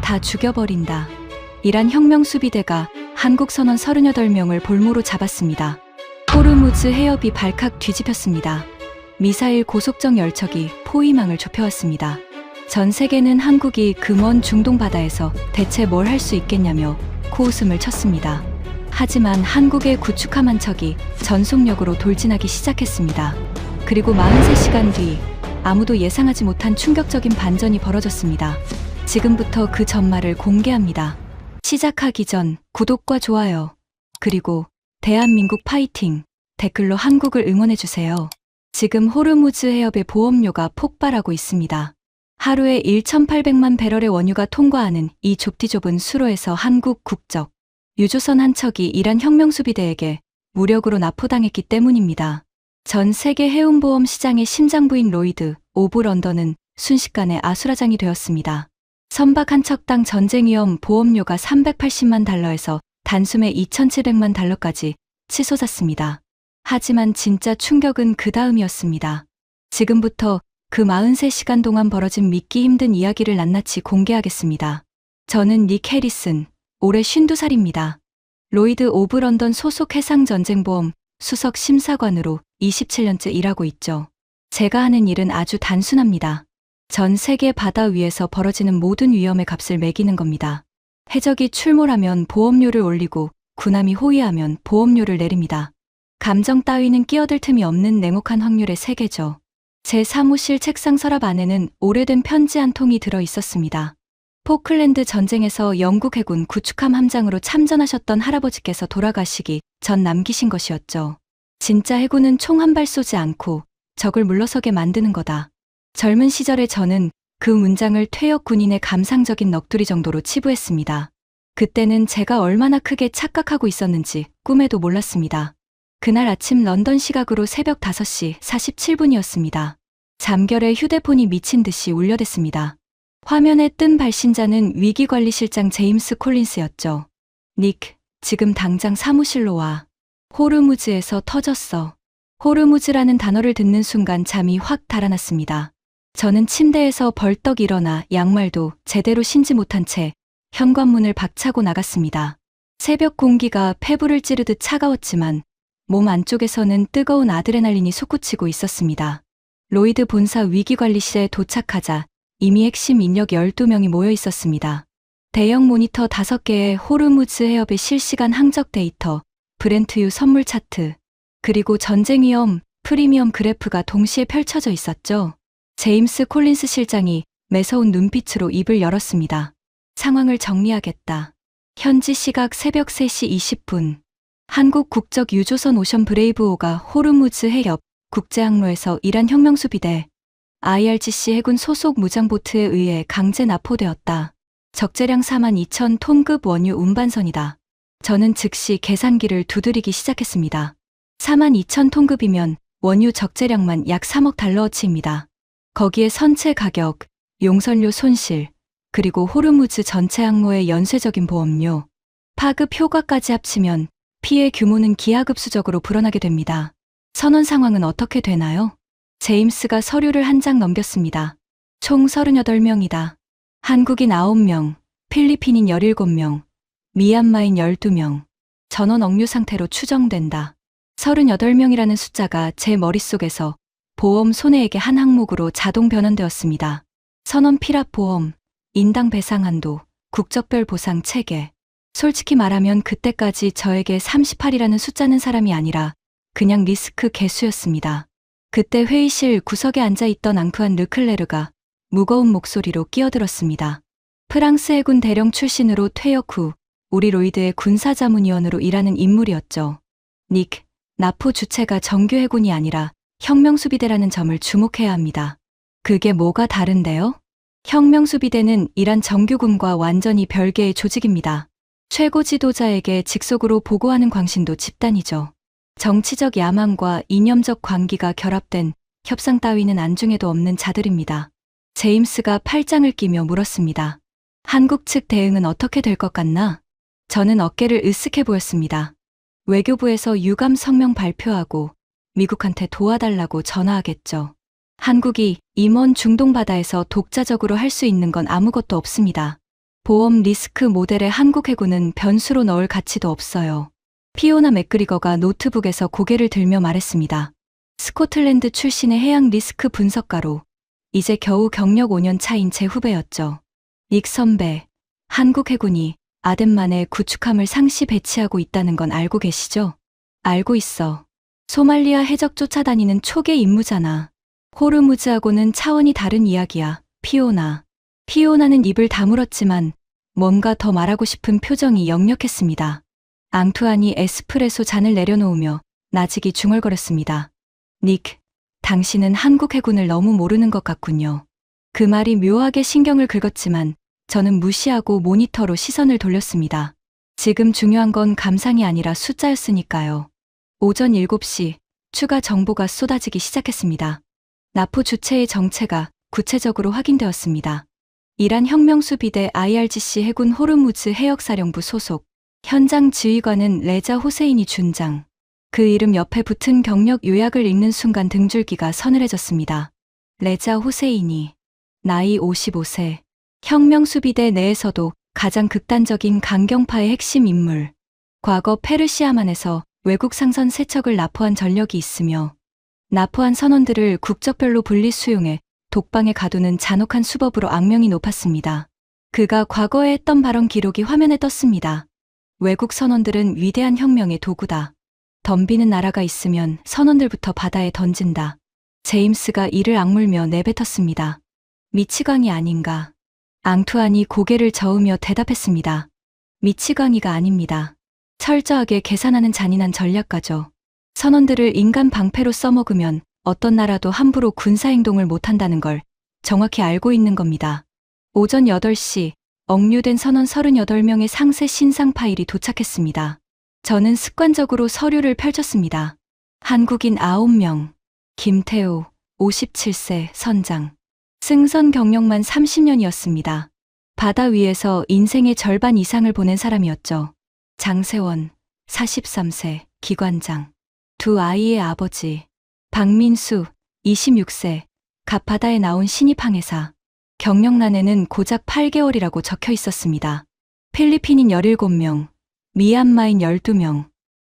다 죽여버린다. 이란 혁명수비대가 한국 선원 38명을 볼모로 잡았습니다. 호르무즈 해협이 발칵 뒤집혔습니다. 미사일 고속정 열척이 포위망을 좁혀왔습니다. 전 세계는 한국이 그 먼 중동 바다에서 대체 뭘 할 수 있겠냐며 코웃음을 쳤습니다. 하지만 한국의 구축함 한 척이 전속력으로 돌진하기 시작했습니다. 그리고 43시간 뒤 아무도 예상하지 못한 충격적인 반전이 벌어졌습니다. 지금부터 그 전말을 공개합니다. 시작하기 전 구독과 좋아요, 그리고 대한민국 파이팅 댓글로 한국을 응원해주세요. 지금 호르무즈 해협의 보험료가 폭발하고 있습니다. 하루에 1,800만 배럴의 원유가 통과하는 이 좁디좁은 수로에서 한국 국적 유조선 한 척이 이란 혁명수비대에게 무력으로 납포당했기 때문입니다. 전 세계 해운보험 시장의 심장부인 로이드 오브 런던은 순식간에 아수라장이 되었습니다. 선박 한 척당 전쟁 위험 보험료가 380만 달러에서 단숨에 2,700만 달러까지 치솟았습니다. 하지만 진짜 충격은 그 다음이었습니다. 지금부터 그 43시간 동안 벌어진 믿기 힘든 이야기를 낱낱이 공개하겠습니다. 저는 닉 해리슨, 올해 52살입니다. 로이드 오브 런던 소속 해상전쟁보험 수석 심사관으로 27년째 일하고 있죠. 제가 하는 일은 아주 단순합니다. 전 세계 바다 위에서 벌어지는 모든 위험의 값을 매기는 겁니다. 해적이 출몰하면 보험료를 올리고 군함이 호위하면 보험료를 내립니다. 감정 따위는 끼어들 틈이 없는 냉혹한 확률의 세계죠. 제 사무실 책상 서랍 안에는 오래된 편지 한 통이 들어 있었습니다. 포클랜드 전쟁에서 영국 해군 구축함 함장으로 참전하셨던 할아버지께서 돌아가시기 전 남기신 것이었죠. 진짜 해군은 총 한 발 쏘지 않고 적을 물러서게 만드는 거다. 젊은 시절에 저는 그 문장을 퇴역 군인의 감상적인 넋두리 정도로 치부했습니다. 그때는 제가 얼마나 크게 착각하고 있었는지 꿈에도 몰랐습니다. 그날 아침 런던 시각으로 새벽 5시 47분이었습니다. 잠결에 휴대폰이 미친 듯이 울려댔습니다. 화면에 뜬 발신자는 위기관리실장 제임스 콜린스였죠. 닉, 지금 당장 사무실로 와. 호르무즈에서 터졌어. 호르무즈라는 단어를 듣는 순간 잠이 확 달아났습니다. 저는 침대에서 벌떡 일어나 양말도 제대로 신지 못한 채 현관문을 박차고 나갔습니다. 새벽 공기가 폐부를 찌르듯 차가웠지만 몸 안쪽에서는 뜨거운 아드레날린이 솟구치고 있었습니다. 로이드 본사 위기관리실에 도착하자 이미 핵심 인력 12명이 모여 있었습니다. 대형 모니터 5개에 호르무즈 해협의 실시간 항적 데이터, 브렌트유 선물 차트, 그리고 전쟁 위험, 프리미엄 그래프가 동시에 펼쳐져 있었죠. 제임스 콜린스 실장이 매서운 눈빛으로 입을 열었습니다. 상황을 정리하겠다. 현지 시각 새벽 3시 20분. 한국 국적 유조선 오션 브레이브호가 호르무즈 해협 국제항로에서 이란 혁명수비대 IRGC 해군 소속 무장보트에 의해 강제 납포되었다. 적재량 42,000톤급 원유 운반선이다. 저는 즉시 계산기를 두드리기 시작했습니다. 42,000톤급이면 원유 적재량만 약 3억 달러어치입니다. 거기에 선체 가격, 용선료 손실, 그리고 호르무즈 전체 항로의 연쇄적인 보험료, 파급 효과까지 합치면 피해 규모는 기하급수적으로 불어나게 됩니다. 선원 상황은 어떻게 되나요? 제임스가 서류를 한 장 넘겼습니다. 총 38명이다. 한국인 9명, 필리핀인 17명, 미얀마인 12명, 전원 억류 상태로 추정된다. 38명이라는 숫자가 제 머릿속에서 보험 손해액의 한 항목으로 자동 변환되었습니다. 선원 필압 보험, 인당 배상 한도, 국적별 보상 체계. 솔직히 말하면 그때까지 저에게 38이라는 숫자는 사람이 아니라 그냥 리스크 개수였습니다. 그때 회의실 구석에 앉아있던 앙크안 르클레르가 무거운 목소리로 끼어들었습니다. 프랑스 해군 대령 출신으로 퇴역 후 우리 로이드의 군사자문위원으로 일하는 인물이었죠. 닉, 납포 주체가 정규 해군이 아니라 혁명수비대라는 점을 주목해야 합니다. 그게 뭐가 다른데요? 혁명수비대는 이란 정규군과 완전히 별개의 조직입니다. 최고 지도자에게 직속으로 보고하는 광신도 집단이죠. 정치적 야망과 이념적 광기가 결합된 협상 따위는 안중에도 없는 자들입니다. 제임스가 팔짱을 끼며 물었습니다. 한국 측 대응은 어떻게 될 것 같나? 저는 어깨를 으쓱해 보였습니다. 외교부에서 유감 성명 발표하고 미국한테 도와달라고 전화하겠죠. 한국이 이 먼 중동 바다에서 독자적으로 할 수 있는 건 아무것도 없습니다. 보험 리스크 모델에 한국 해군은 변수로 넣을 가치도 없어요. 피오나 맥그리거가 노트북에서 고개를 들며 말했습니다. 스코틀랜드 출신의 해양 리스크 분석가로 이제 겨우 경력 5년 차인 제 후배였죠. 닉 선배, 한국 해군이 아덴만에 구축함을 상시 배치하고 있다는 건 알고 계시죠? 알고 있어. 소말리아 해적 쫓아다니는 초계 임무잖아. 호르무즈하고는 차원이 다른 이야기야. 피오나. 피오나는 입을 다물었지만 뭔가 더 말하고 싶은 표정이 역력했습니다. 앙투안이 에스프레소 잔을 내려놓으며 나직이 중얼거렸습니다. 닉, 당신은 한국 해군을 너무 모르는 것 같군요. 그 말이 묘하게 신경을 긁었지만 저는 무시하고 모니터로 시선을 돌렸습니다. 지금 중요한 건 감상이 아니라 숫자였으니까요. 오전 7시 추가 정보가 쏟아지기 시작했습니다. 나포 주체의 정체가 구체적으로 확인되었습니다. 이란 혁명수비대 IRGC 해군 호르무즈 해역사령부 소속 현장 지휘관은 레자 호세이니 준장. 그 이름 옆에 붙은 경력 요약을 읽는 순간 등줄기가 서늘해졌습니다. 레자 호세이니. 나이 55세. 혁명수비대 내에서도 가장 극단적인 강경파의 핵심 인물. 과거 페르시아만에서 외국 상선 세척을 납포한 전력이 있으며 납포한 선원들을 국적별로 분리 수용해 독방에 가두는 잔혹한 수법으로 악명이 높았습니다. 그가 과거에 했던 발언 기록이 화면에 떴습니다. 외국 선원들은 위대한 혁명의 도구다. 덤비는 나라가 있으면 선원들부터 바다에 던진다. 제임스가 이를 악물며 내뱉었습니다. 미치광이 아닌가. 앙투안이 고개를 저으며 대답했습니다. 미치광이가 아닙니다. 철저하게 계산하는 잔인한 전략가죠. 선원들을 인간 방패로 써먹으면 어떤 나라도 함부로 군사행동을 못한다는 걸 정확히 알고 있는 겁니다. 오전 8시 억류된 선원 38명의 상세 신상 파일이 도착했습니다. 저는 습관적으로 서류를 펼쳤습니다. 한국인 9명, 김태우, 57세, 선장. 승선 경력만 30년이었습니다. 바다 위에서 인생의 절반 이상을 보낸 사람이었죠. 장세원, 43세, 기관장. 두 아이의 아버지. 박민수, 26세, 갑바다에 나온 신입 항해사. 경력란에는 고작 8개월이라고 적혀 있었습니다. 필리핀인 17명, 미얀마인 12명.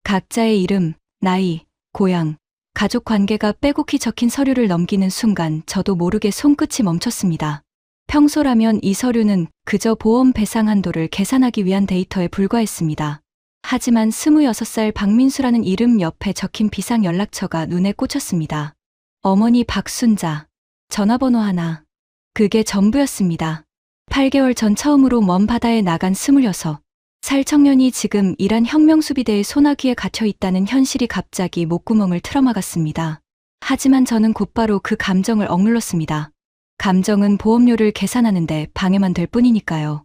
각자의 이름, 나이, 고향, 가족 관계가 빼곡히 적힌 서류를 넘기는 순간 저도 모르게 손끝이 멈췄습니다. 평소라면 이 서류는 그저 보험 배상 한도를 계산하기 위한 데이터에 불과했습니다. 하지만 26살 박민수라는 이름 옆에 적힌 비상 연락처가 눈에 꽂혔습니다. 어머니 박순자. 전화번호 하나. 그게 전부였습니다. 8개월 전 처음으로 먼 바다에 나간 26살 청년이 지금 이란 혁명수비대의 소나기에 갇혀 있다는 현실이 갑자기 목구멍을 틀어막았습니다. 하지만 저는 곧바로 그 감정을 억눌렀습니다. 감정은 보험료를 계산하는데 방해만 될 뿐이니까요.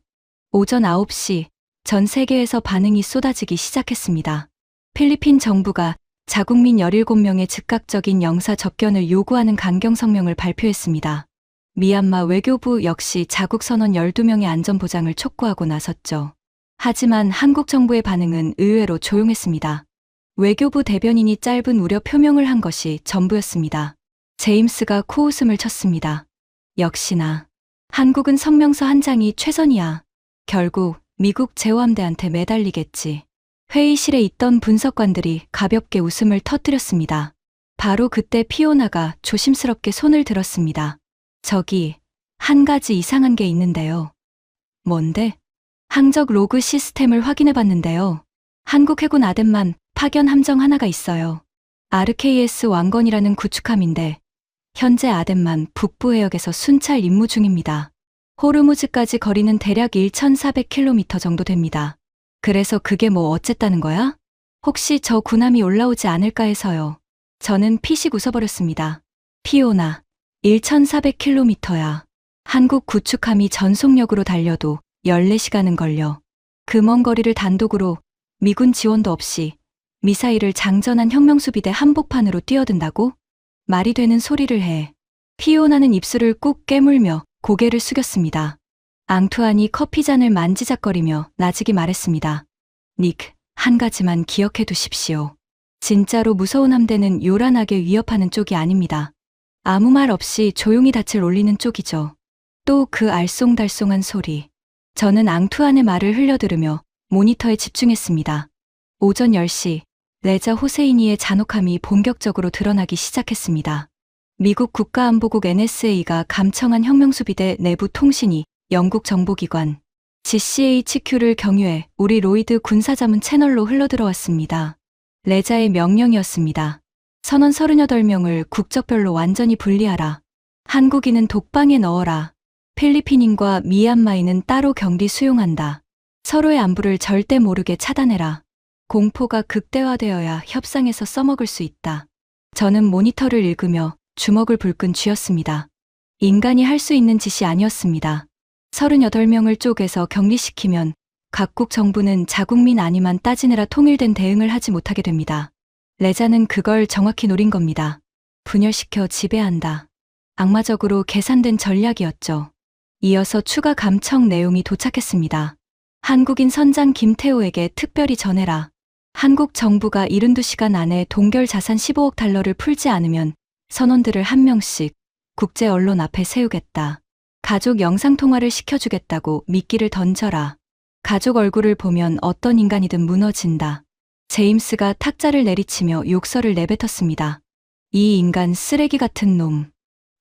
오전 9시 전 세계에서 반응이 쏟아지기 시작했습니다. 필리핀 정부가 자국민 17명의 즉각적인 영사 접견을 요구하는 강경 성명을 발표했습니다. 미얀마 외교부 역시 자국 선원 12명의 안전 보장을 촉구하고 나섰죠. 하지만 한국 정부의 반응은 의외로 조용했습니다. 외교부 대변인이 짧은 우려 표명을 한 것이 전부였습니다. 제임스가 코웃음을 쳤습니다. 역시나 한국은 성명서 한 장이 최선이야. 결국 미국 제호함대한테 매달리겠지. 회의실에 있던 분석관들이 가볍게 웃음을 터뜨렸습니다. 바로 그때 피오나가 조심스럽게 손을 들었습니다. 저기 한 가지 이상한 게 있는데요. 뭔데? 항적 로그 시스템을 확인해 봤는데요. 한국 해군 아덴만 파견 함정 하나가 있어요. RKS 왕건이라는 구축함인데 현재 아덴만 북부 해역에서 순찰 임무 중입니다. 호르무즈까지 거리는 대략 1,400km 정도 됩니다. 그래서 그게 뭐 어쨌다는 거야? 혹시 저 군함이 올라오지 않을까 해서요. 저는 피식 웃어버렸습니다. 피오나, 1,400km야. 한국 구축함이 전속력으로 달려도 14시간은 걸려. 그 먼 거리를 단독으로 미군 지원도 없이 미사일을 장전한 혁명수비대 한복판으로 뛰어든다고? 말이 되는 소리를 해. 피오나는 입술을 꾹 깨물며 고개를 숙였습니다. 앙투안이 커피잔을 만지작거리며 나직이 말했습니다. 닉, 한 가지만 기억해 두십시오. 진짜로 무서운 함대는 요란하게 위협하는 쪽이 아닙니다. 아무 말 없이 조용히 닻을 올리는 쪽이죠. 또 그 알쏭달쏭한 소리. 저는 앙투안의 말을 흘려들으며 모니터에 집중했습니다. 오전 10시, 레자 호세이니의 잔혹함이 본격적으로 드러나기 시작했습니다. 미국 국가안보국 NSA가 감청한 혁명수비대 내부 통신이 영국 정보기관 GCHQ를 경유해 우리 로이드 군사자문 채널로 흘러들어왔습니다. 레자의 명령이었습니다. 선원 38명을 국적별로 완전히 분리하라. 한국인은 독방에 넣어라. 필리핀인과 미얀마인은 따로 격리 수용한다. 서로의 안부를 절대 모르게 차단해라. 공포가 극대화되어야 협상에서 써먹을 수 있다. 저는 모니터를 읽으며 주먹을 불끈 쥐었습니다. 인간이 할 수 있는 짓이 아니었습니다. 38명을 쪼개서 격리시키면 각국 정부는 자국민 아니만 따지느라 통일된 대응을 하지 못하게 됩니다. 레자는 그걸 정확히 노린 겁니다. 분열시켜 지배한다. 악마적으로 계산된 전략이었죠. 이어서 추가 감청 내용이 도착했습니다. 한국인 선장 김태호에게 특별히 전해라. 한국 정부가 72시간 안에 동결 자산 15억 달러를 풀지 않으면 선원들을 한 명씩 국제 언론 앞에 세우겠다. 가족 영상통화를 시켜주겠다고 미끼를 던져라. 가족 얼굴을 보면 어떤 인간이든 무너진다. 제임스가 탁자를 내리치며 욕설을 내뱉었습니다. 이 인간 쓰레기 같은 놈.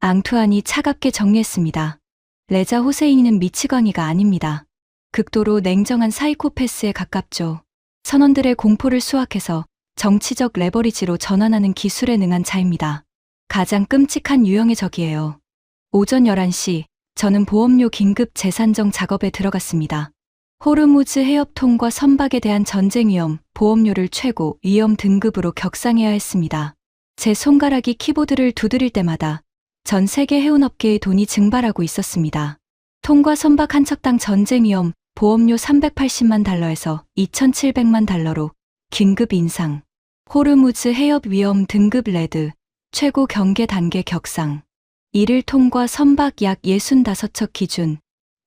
앙투안이 차갑게 정리했습니다. 레자 호세이니는 미치광이가 아닙니다. 극도로 냉정한 사이코패스에 가깝죠. 선원들의 공포를 수확해서 정치적 레버리지로 전환하는 기술에 능한 자입니다. 가장 끔찍한 유형의 적이에요. 오전 11시, 저는 보험료 긴급 재산정 작업에 들어갔습니다. 호르무즈 해협통과 선박에 대한 전쟁 위험, 보험료를 최고 위험 등급으로 격상해야 했습니다. 제 손가락이 키보드를 두드릴 때마다 전 세계 해운업계의 돈이 증발하고 있었습니다. 통과 선박 한 척당 전쟁 위험, 보험료 380만 달러에서 2,700만 달러로 긴급 인상. 호르무즈 해협 위험 등급 레드, 최고 경계 단계 격상. 1일 통과 선박 약 65척 기준.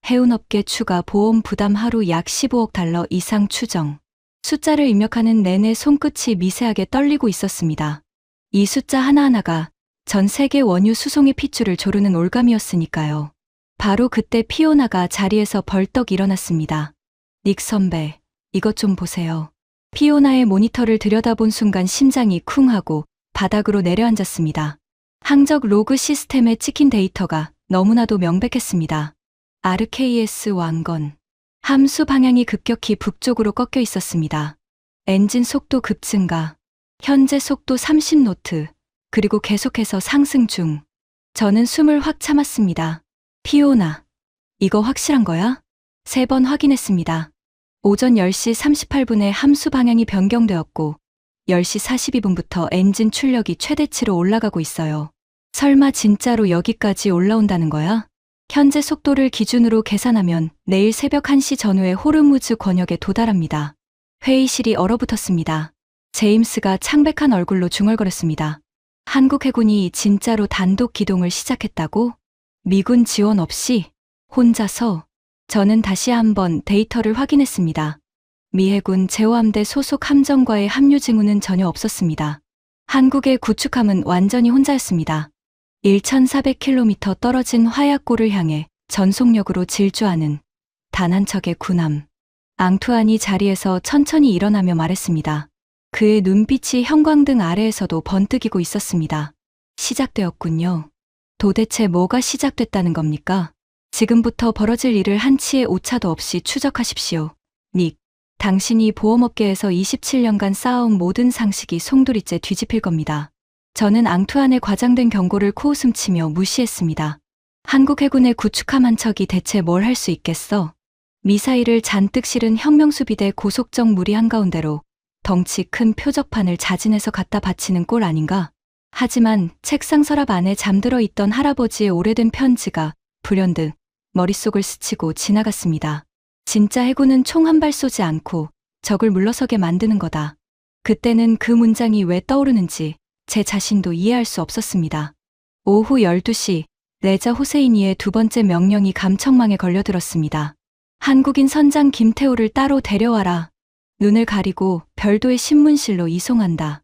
해운업계 추가 보험 부담 하루 약 15억 달러 이상 추정. 숫자를 입력하는 내내 손끝이 미세하게 떨리고 있었습니다. 이 숫자 하나하나가 전 세계 원유 수송의 핏줄을 조르는 올감이었으니까요. 바로 그때 피오나가 자리에서 벌떡 일어났습니다. 닉 선배, 이것 좀 보세요. 피오나의 모니터를 들여다본 순간 심장이 쿵 하고 바닥으로 내려앉았습니다. 항적 로그 시스템에 찍힌 데이터가 너무나도 명백했습니다. RKS 왕건. 함수 방향이 급격히 북쪽으로 꺾여 있었습니다. 엔진 속도 급증가. 현재 속도 30노트. 그리고 계속해서 상승 중. 저는 숨을 확 참았습니다. 피오나, 이거 확실한 거야? 3번 확인했습니다. 오전 10시 38분에 함수 방향이 변경되었고 10시 42분부터 엔진 출력이 최대치로 올라가고 있어요. 설마 진짜로 여기까지 올라온다는 거야? 현재 속도를 기준으로 계산하면 내일 새벽 1시 전후에 호르무즈 권역에 도달합니다. 회의실이 얼어붙었습니다. 제임스가 창백한 얼굴로 중얼거렸습니다. 한국 해군이 진짜로 단독 기동을 시작했다고? 미군 지원 없이? 혼자서? 저는 다시 한번 데이터를 확인했습니다. 미 해군 제호함대 소속 함정과의 합류 징후는 전혀 없었습니다. 한국의 구축함은 완전히 혼자였습니다. 1,400km 떨어진 화약고를 향해 전속력으로 질주하는 단 한 척의 군함. 앙투안이 자리에서 천천히 일어나며 말했습니다. 그의 눈빛이 형광등 아래에서도 번뜩이고 있었습니다. 시작되었군요. 도대체 뭐가 시작됐다는 겁니까? 지금부터 벌어질 일을 한치의 오차도 없이 추적하십시오. 닉, 당신이 보험업계에서 27년간 쌓아온 모든 상식이 송두리째 뒤집힐 겁니다. 저는 앙투안의 과장된 경고를 코웃음치며 무시했습니다. 한국 해군의 구축함 한 척이 대체 뭘 할 수 있겠어? 미사일을 잔뜩 실은 혁명수비대 고속정 무리 한가운데로 덩치 큰 표적판을 자진해서 갖다 바치는 꼴 아닌가? 하지만 책상 서랍 안에 잠들어 있던 할아버지의 오래된 편지가 불현듯 머릿속을 스치고 지나갔습니다. 진짜 해군은 총 한 발 쏘지 않고 적을 물러서게 만드는 거다. 그때는 그 문장이 왜 떠오르는지 제 자신도 이해할 수 없었습니다. 오후 12시 레자 호세이니의 두 번째 명령이 감청망에 걸려들었습니다. 한국인 선장 김태호를 따로 데려와라. 눈을 가리고 별도의 신문실로 이송한다.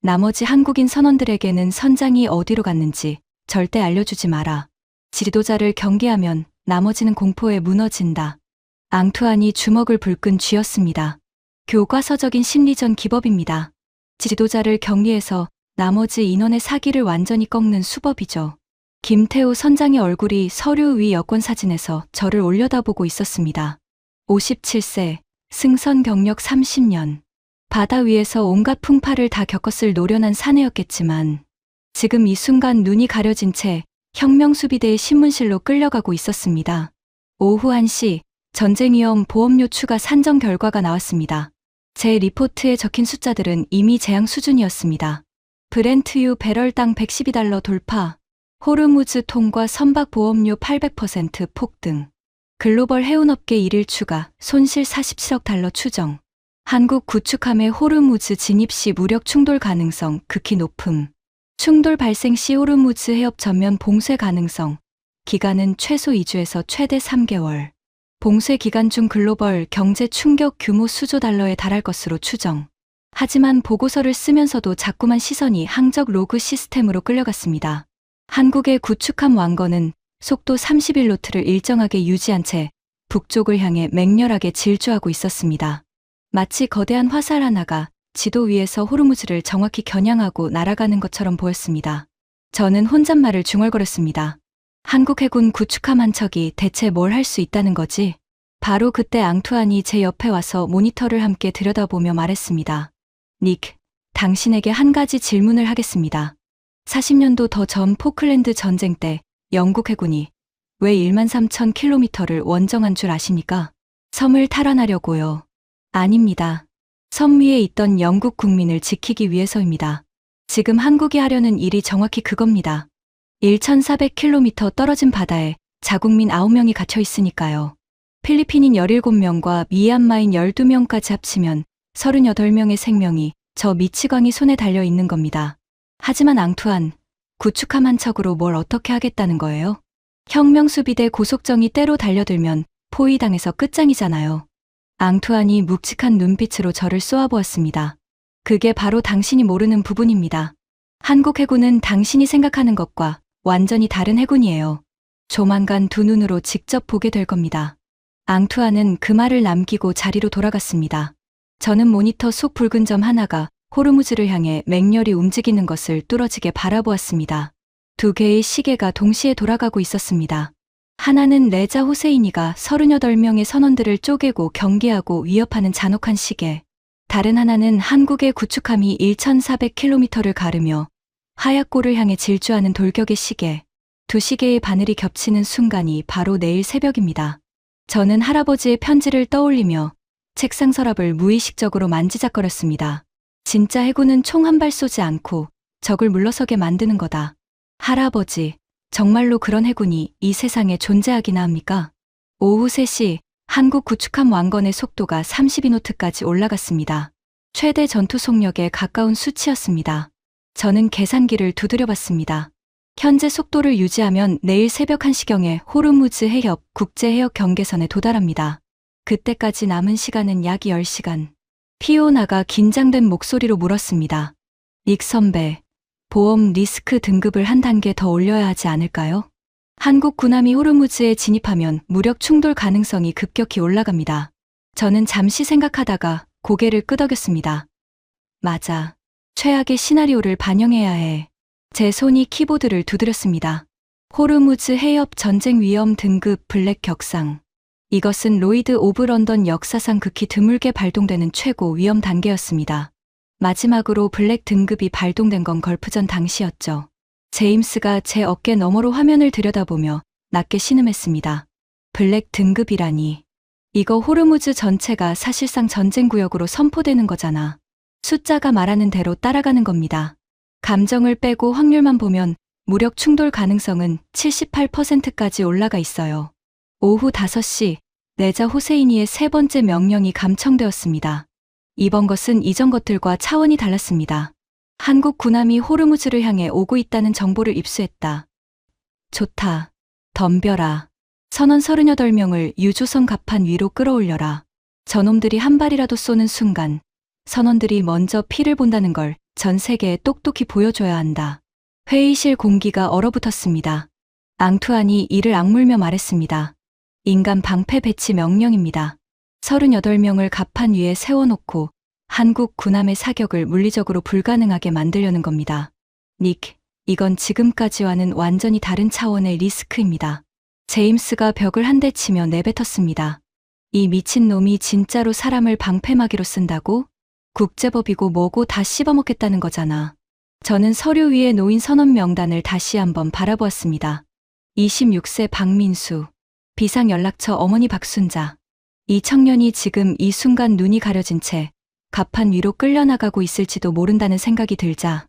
나머지 한국인 선원들에게는 선장이 어디로 갔는지 절대 알려주지 마라. 지도자를 경계하면 나머지는 공포에 무너진다. 앙투안이 주먹을 불끈 쥐었습니다. 교과서적인 심리전 기법입니다. 지도자를 격리해서 나머지 인원의 사기를 완전히 꺾는 수법이죠. 김태우 선장의 얼굴이 서류 위 여권 사진에서 저를 올려다보고 있었습니다. 57세, 승선 경력 30년. 바다 위에서 온갖 풍파를 다 겪었을 노련한 사내였겠지만 지금 이 순간 눈이 가려진 채 혁명수비대의 신문실로 끌려가고 있었습니다. 오후 1시 전쟁 위험 보험료 추가 산정 결과가 나왔습니다. 제 리포트에 적힌 숫자들은 이미 재앙 수준이었습니다. 브렌트유 배럴당 $112 돌파, 호르무즈 통과 선박 보험료 800% 폭등, 글로벌 해운업계 1일 추가, 손실 47억 달러 추정, 한국 구축함의 호르무즈 진입 시 무력 충돌 가능성 극히 높음, 충돌 발생 시 호르무즈 해협 전면 봉쇄 가능성, 기간은 최소 2주에서 최대 3개월, 봉쇄 기간 중 글로벌 경제 충격 규모 수조 달러에 달할 것으로 추정. 하지만 보고서를 쓰면서도 자꾸만 시선이 항적 로그 시스템으로 끌려갔습니다. 한국의 구축함 왕건은 속도 31노트를 일정하게 유지한 채 북쪽을 향해 맹렬하게 질주하고 있었습니다. 마치 거대한 화살 하나가 지도 위에서 호르무즈를 정확히 겨냥하고 날아가는 것처럼 보였습니다. 저는 혼잣말을 중얼거렸습니다. 한국 해군 구축함 한 척이 대체 뭘 할 수 있다는 거지? 바로 그때 앙투안이 제 옆에 와서 모니터를 함께 들여다보며 말했습니다. 닉, 당신에게 한 가지 질문을 하겠습니다. 40년도 더 전 포클랜드 전쟁 때 영국 해군이 왜 13,000km를 원정한 줄 아십니까? 섬을 탈환하려고요. 아닙니다. 섬 위에 있던 영국 국민을 지키기 위해서입니다. 지금 한국이 하려는 일이 정확히 그겁니다. 1,400km 떨어진 바다에 자국민 9명이 갇혀 있으니까요. 필리핀인 17명과 미얀마인 12명까지 합치면 38명의 생명이 저 미치광이 손에 달려 있는 겁니다. 하지만 앙투안, 구축함 한 척으로 뭘 어떻게 하겠다는 거예요? 혁명수비대 고속정이 때로 달려들면 포위당해서 끝장이잖아요. 앙투안이 묵직한 눈빛으로 저를 쏘아보았습니다. 그게 바로 당신이 모르는 부분입니다. 한국 해군은 당신이 생각하는 것과 완전히 다른 해군이에요. 조만간 두 눈으로 직접 보게 될 겁니다. 앙투안은 그 말을 남기고 자리로 돌아갔습니다. 저는 모니터 속 붉은 점 하나가 호르무즈를 향해 맹렬히 움직이는 것을 뚫어지게 바라보았습니다. 두 개의 시계가 동시에 돌아가고 있었습니다. 하나는 레자 호세이니가 38명의 선원들을 쪼개고 경계하고 위협하는 잔혹한 시계. 다른 하나는 한국의 구축함이 1,400km를 가르며 하얗고를 향해 질주하는 돌격의 시계. 두 시계의 바늘이 겹치는 순간이 바로 내일 새벽입니다. 저는 할아버지의 편지를 떠올리며 책상 서랍을 무의식적으로 만지작거렸습니다. 진짜 해군은 총 한 발 쏘지 않고 적을 물러서게 만드는 거다. 할아버지, 정말로 그런 해군이 이 세상에 존재하기나 합니까? 오후 3시 한국 구축함 왕건의 속도가 32노트까지 올라갔습니다. 최대 전투 속력에 가까운 수치였습니다. 저는 계산기를 두드려봤습니다. 현재 속도를 유지하면 내일 새벽 1시경에 호르무즈 해협 국제해역 경계선에 도달합니다. 그때까지 남은 시간은 약 10시간. 피오나가 긴장된 목소리로 물었습니다. 닉 선배, 보험 리스크 등급을 한 단계 더 올려야 하지 않을까요? 한국 군함이 호르무즈에 진입하면 무력 충돌 가능성이 급격히 올라갑니다. 저는 잠시 생각하다가 고개를 끄덕였습니다. 맞아. 최악의 시나리오를 반영해야 해. 제 손이 키보드를 두드렸습니다. 호르무즈 해협 전쟁 위험 등급 블랙 격상. 이것은 로이드 오브 런던 역사상 극히 드물게 발동되는 최고 위험 단계였습니다. 마지막으로 블랙 등급이 발동된 건 걸프전 당시였죠. 제임스가 제 어깨 너머로 화면을 들여다보며 낮게 신음했습니다. 블랙 등급이라니. 이거 호르무즈 전체가 사실상 전쟁구역으로 선포되는 거잖아. 숫자가 말하는 대로 따라가는 겁니다. 감정을 빼고 확률만 보면 무력 충돌 가능성은 78%까지 올라가 있어요. 오후 5시 레자 호세이니의 세 번째 명령이 감청되었습니다. 이번 것은 이전 것들과 차원이 달랐습니다. 한국 군함이 호르무즈를 향해 오고 있다는 정보를 입수했다. 좋다. 덤벼라. 선원 38명을 유조선 갑판 위로 끌어올려라. 저놈들이 한 발이라도 쏘는 순간 선원들이 먼저 피를 본다는 걸 전 세계에 똑똑히 보여줘야 한다. 회의실 공기가 얼어붙었습니다. 앙투안이 이를 악물며 말했습니다. 인간 방패 배치 명령입니다. 38명을 갑판 위에 세워놓고 한국 군함의 사격을 물리적으로 불가능하게 만들려는 겁니다. 닉, 이건 지금까지와는 완전히 다른 차원의 리스크입니다. 제임스가 벽을 한 대 치며 내뱉었습니다. 이 미친놈이 진짜로 사람을 방패막이로 쓴다고? 국제법이고 뭐고 다 씹어먹겠다는 거잖아. 저는 서류 위에 놓인 선언 명단을 다시 한번 바라보았습니다. 26세 박민수, 비상연락처 어머니 박순자. 이 청년이 지금 이 순간 눈이 가려진 채 갑판 위로 끌려나가고 있을지도 모른다는 생각이 들자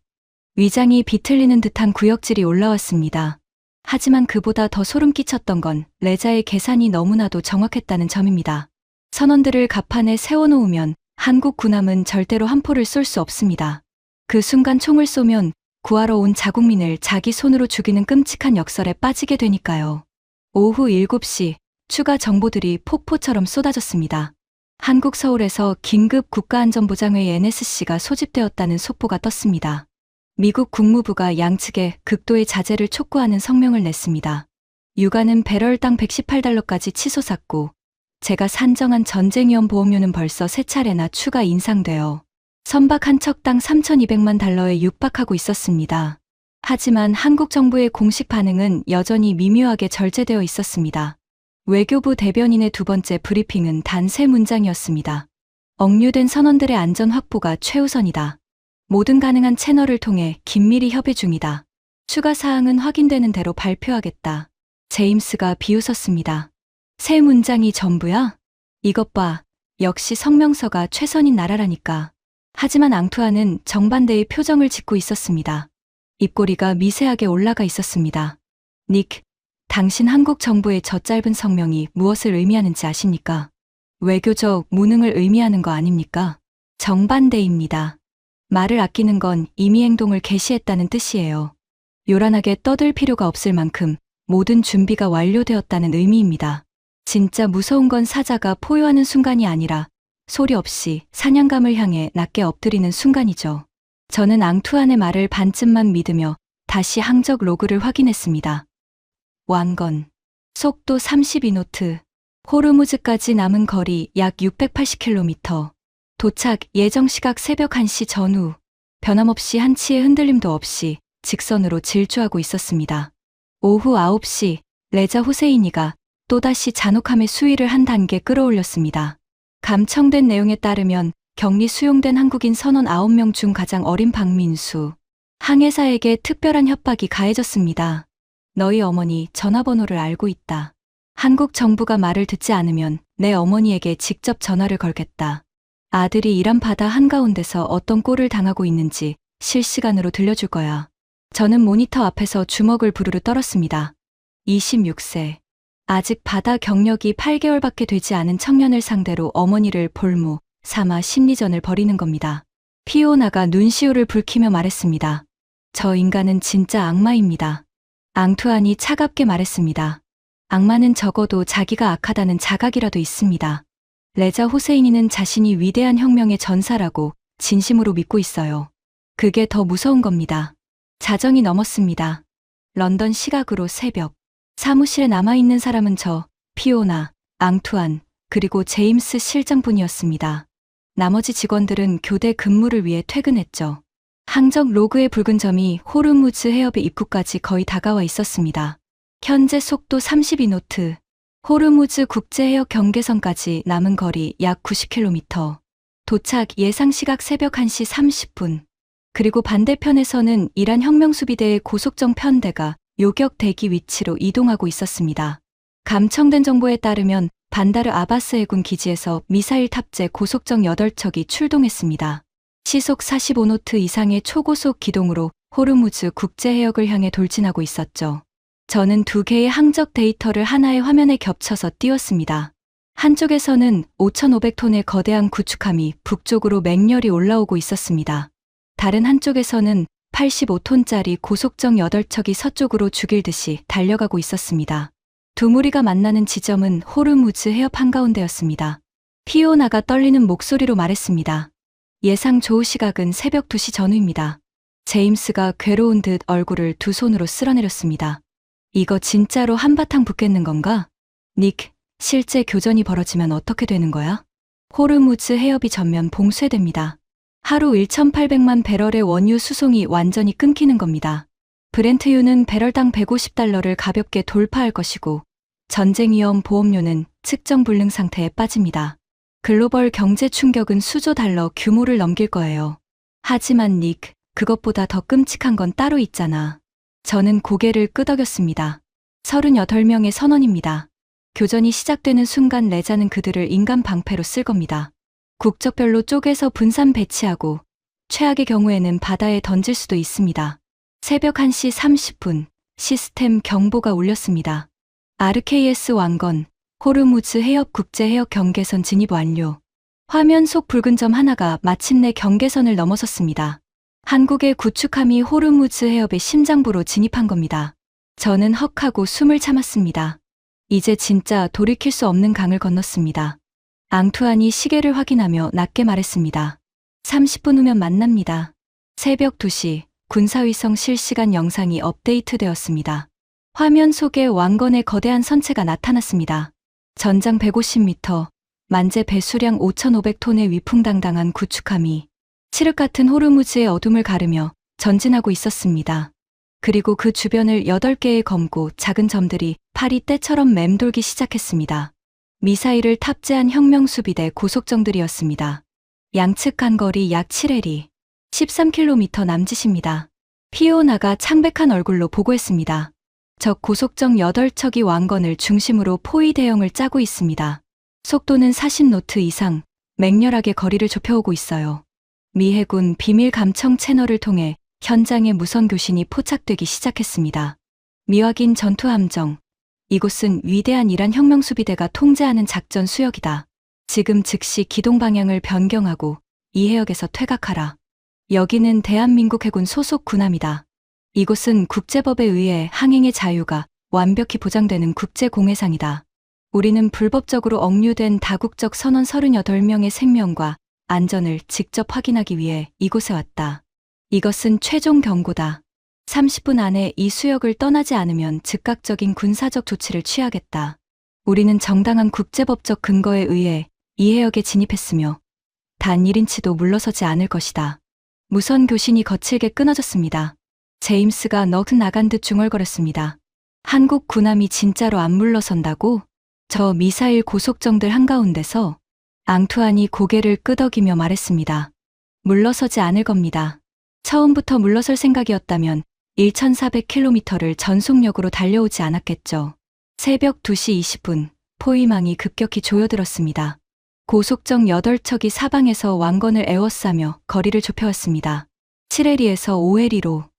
위장이 비틀리는 듯한 구역질이 올라왔습니다. 하지만 그보다 더 소름 끼쳤던 건 레자의 계산이 너무나도 정확했다는 점입니다. 선원들을 갑판에 세워놓으면 한국 군함은 절대로 한 포를 쏠 수 없습니다. 그 순간 총을 쏘면 구하러 온 자국민을 자기 손으로 죽이는 끔찍한 역설에 빠지게 되니까요. 오후 7시 추가 정보들이 폭포처럼 쏟아졌습니다. 한국 서울에서 긴급 국가안전보장회의 NSC가 소집되었다는 속보가 떴습니다. 미국 국무부가 양측에 극도의 자제를 촉구하는 성명을 냈습니다. 유가는 배럴당 $118까지 치솟았고 제가 산정한 전쟁위험 보험료는 벌써 3차례나 추가 인상되어 선박 한 척당 $3,200만 육박하고 있었습니다. 하지만 한국 정부의 공식 반응은 여전히 미묘하게 절제되어 있었습니다. 외교부 대변인의 두 번째 브리핑은 단 3문장이었습니다. 억류된 선원들의 안전 확보가 최우선이다. 모든 가능한 채널을 통해 긴밀히 협의 중이다. 추가 사항은 확인되는 대로 발표하겠다. 제임스가 비웃었습니다. 3문장이 전부야? 이것 봐. 역시 성명서가 최선인 나라라니까. 하지만 앙투아는 정반대의 표정을 짓고 있었습니다. 입꼬리가 미세하게 올라가 있었습니다. 닉, 당신 한국 정부의 저 짧은 성명이 무엇을 의미하는지 아십니까? 외교적 무능을 의미하는 거 아닙니까? 정반대입니다. 말을 아끼는 건 이미 행동을 개시했다는 뜻이에요. 요란하게 떠들 필요가 없을 만큼 모든 준비가 완료되었다는 의미입니다. 진짜 무서운 건 사자가 포효하는 순간이 아니라 소리 없이 사냥감을 향해 낮게 엎드리는 순간이죠. 저는 앙투안의 말을 반쯤만 믿으며 다시 항적 로그를 확인했습니다. 완건, 속도 32노트, 호르무즈까지 남은 거리 약 680km, 도착 예정 시각 새벽 1시 전후, 변함없이 한치의 흔들림도 없이 직선으로 질주하고 있었습니다. 오후 9시 레자 후세이니가 또다시 잔혹함의 수위를 한 단계 끌어올렸습니다. 감청된 내용에 따르면 격리 수용된 한국인 선원 9명 중 가장 어린 박민수, 항해사에게 특별한 협박이 가해졌습니다. 너희 어머니 전화번호를 알고 있다. 한국 정부가 말을 듣지 않으면 내 어머니에게 직접 전화를 걸겠다. 아들이 이란 바다 한가운데서 어떤 꼴을 당하고 있는지 실시간으로 들려줄 거야. 저는 모니터 앞에서 주먹을 부르르 떨었습니다. 26세. 아직 바다 경력이 8개월밖에 되지 않은 청년을 상대로 어머니를 볼모 삼아 심리전을 벌이는 겁니다. 피오나가 눈시울을 붉히며 말했습니다. 저 인간은 진짜 악마입니다. 앙투안이 차갑게 말했습니다. 악마는 적어도 자기가 악하다는 자각이라도 있습니다. 레자 호세이니는 자신이 위대한 혁명의 전사라고 진심으로 믿고 있어요. 그게 더 무서운 겁니다. 자정이 넘었습니다. 런던 시각으로 새벽. 사무실에 남아있는 사람은 저, 피오나, 앙투안, 그리고 제임스 실장뿐이었습니다. 나머지 직원들은 교대 근무를 위해 퇴근했죠. 항적 로그의 붉은 점이 호르무즈 해협의 입구까지 거의 다가와 있었습니다. 현재 속도 32노트, 호르무즈 국제해역 경계선까지 남은 거리 약 90km. 도착 예상 시각 새벽 1시 30분. 그리고 반대편에서는 이란 혁명수비대의 고속정 편대가 요격 대기 위치로 이동하고 있었습니다. 감청된 정보에 따르면 반다르 아바스 해군 기지에서 미사일 탑재 고속정 8척이 출동했습니다. 시속 45노트 이상의 초고속 기동으로 호르무즈 국제해역을 향해 돌진하고 있었죠. 저는 2개의 항적 데이터를 하나의 화면에 겹쳐서 띄웠습니다. 한쪽에서는 5,500톤의 거대한 구축함이 북쪽으로 맹렬히 올라오고 있었습니다. 다른 한쪽에서는 85톤짜리 고속정 8척이 서쪽으로 죽일 듯이 달려가고 있었습니다. 두 무리가 만나는 지점은 호르무즈 해협 한가운데였습니다. 피오나가 떨리는 목소리로 말했습니다. 예상 조우 시각은 새벽 2시 전후입니다. 제임스가 괴로운 듯 얼굴을 두 손으로 쓸어내렸습니다. 이거 진짜로 한바탕 붙겠는 건가? 닉, 실제 교전이 벌어지면 어떻게 되는 거야? 호르무즈 해협이 전면 봉쇄됩니다. 하루 1,800만 배럴의 원유 수송이 완전히 끊기는 겁니다. 브렌트유는 배럴당 $150를 가볍게 돌파할 것이고 전쟁 위험 보험료는 측정 불능 상태에 빠집니다. 글로벌 경제 충격은 수조 달러 규모를 넘길 거예요. 하지만 닉, 그것보다 더 끔찍한 건 따로 있잖아. 저는 고개를 끄덕였습니다. 38명의 선원입니다. 교전이 시작되는 순간 레자는 그들을 인간 방패로 쓸 겁니다. 국적별로 쪼개서 분산 배치하고 최악의 경우에는 바다에 던질 수도 있습니다. 새벽 1시 30분 시스템 경보가 울렸습니다. RKS 왕건, 호르무즈 해협 국제 해역 경계선 진입 완료. 화면 속 붉은 점 하나가 마침내 경계선을 넘어섰습니다. 한국의 구축함이 호르무즈 해협의 심장부로 진입한 겁니다. 저는 헉하고 숨을 참았습니다. 이제 진짜 돌이킬 수 없는 강을 건넜습니다. 앙투안이 시계를 확인하며 낮게 말했습니다. 30분 후면 만납니다. 새벽 2시 군사위성 실시간 영상이 업데이트되었습니다. 화면 속에 왕건의 거대한 선체가 나타났습니다. 전장 150m, 만재 배수량 5,500톤의 위풍당당한 구축함이 칠흑 같은 호르무즈의 어둠을 가르며 전진하고 있었습니다. 그리고 그 주변을 8개의 검고 작은 점들이 파리 떼처럼 맴돌기 시작했습니다. 미사일을 탑재한 혁명수비대 고속정들이었습니다. 양측 간거리 약 7해리, 13km 남짓입니다. 피오나가 창백한 얼굴로 보고했습니다. 적 고속정 8척이 왕건을 중심으로 포위 대형을 짜고 있습니다. 속도는 40노트 이상, 맹렬하게 거리를 좁혀오고 있어요. 미 해군 비밀 감청 채널을 통해 현장에 무선 교신이 포착되기 시작했습니다. 미확인 전투함정. 이곳은 위대한 이란 혁명수비대가 통제하는 작전 수역이다. 지금 즉시 기동 방향을 변경하고 이 해역에서 퇴각하라. 여기는 대한민국 해군 소속 군함이다. 이곳은 국제법에 의해 항행의 자유가 완벽히 보장되는 국제공해상이다. 우리는 불법적으로 억류된 다국적 선원 38명의 생명과 안전을 직접 확인하기 위해 이곳에 왔다. 이것은 최종 경고다. 30분 안에 이 수역을 떠나지 않으면 즉각적인 군사적 조치를 취하겠다. 우리는 정당한 국제법적 근거에 의해 이 해역에 진입했으며 단 1인치도 물러서지 않을 것이다. 무선 교신이 거칠게 끊어졌습니다. 제임스가 넋 나간 듯 중얼거렸습니다. 한국 군함이 진짜로 안 물러선다고? 저 미사일 고속정들 한가운데서 앙투안이 고개를 끄덕이며 말했습니다. 물러서지 않을 겁니다. 처음부터 물러설 생각이었다면 1,400km를 전속력으로 달려오지 않았겠죠. 새벽 2시 20분 포위망이 급격히 조여들었습니다. 고속정 8척이 사방에서 왕건을 에워싸며 거리를 좁혀왔습니다. 7해리에서 5해리로,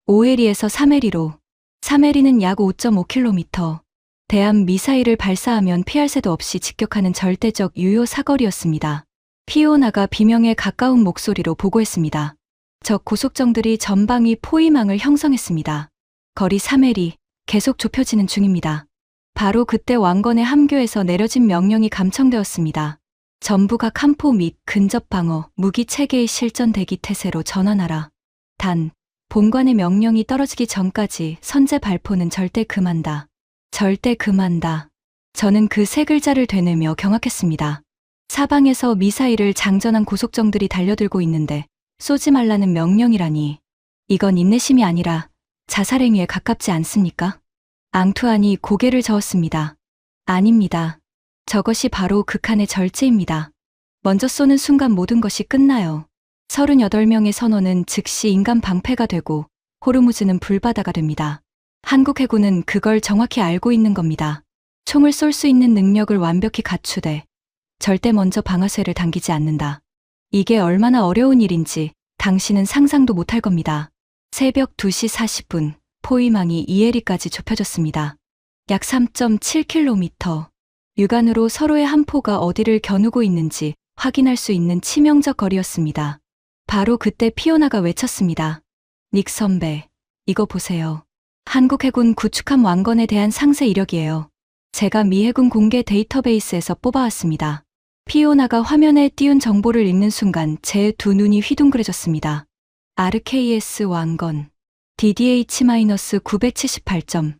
5해리에서 3해리로, 3해리는 약 5.5km. 대함 미사일을 발사하면 피할 새도 없이 직격하는 절대적 유효 사거리였습니다. 피오나가 비명에 가까운 목소리로 보고했습니다. 적 고속정들이 전방위 포위망을 형성했습니다. 거리 3해리, 계속 좁혀지는 중입니다. 바로 그때 왕건의 함교에서 내려진 명령이 감청되었습니다. 전부각 함포 및 근접 방어, 무기 체계의 실전 대기 태세로 전환하라. 단, 본관의 명령이 떨어지기 전까지 선제 발포는 절대 금한다. 절대 금한다. 저는 그 세 글자를 되뇌며 경악했습니다. 사방에서 미사일을 장전한 고속정들이 달려들고 있는데 쏘지 말라는 명령이라니. 이건 인내심이 아니라 자살행위에 가깝지 않습니까? 앙투안이 고개를 저었습니다. 아닙니다. 저것이 바로 극한의 절제입니다. 먼저 쏘는 순간 모든 것이 끝나요. 38명의 선원은 즉시 인간 방패가 되고 호르무즈는 불바다가 됩니다. 한국 해군은 그걸 정확히 알고 있는 겁니다. 총을 쏠 수 있는 능력을 완벽히 갖추되 절대 먼저 방아쇠를 당기지 않는다. 이게 얼마나 어려운 일인지 당신은 상상도 못할 겁니다. 새벽 2시 40분 포위망이 이에리까지 좁혀졌습니다. 약 3.7km. 육안으로 서로의 함포가 어디를 겨누고 있는지 확인할 수 있는 치명적 거리였습니다. 바로 그때 피오나가 외쳤습니다. 닉 선배, 이거 보세요. 한국 해군 구축함 왕건에 대한 상세 이력이에요. 제가 미 해군 공개 데이터베이스에서 뽑아왔습니다. 피오나가 화면에 띄운 정보를 읽는 순간 제 두 눈이 휘둥그레졌습니다. RKS 왕건, DDH-978점.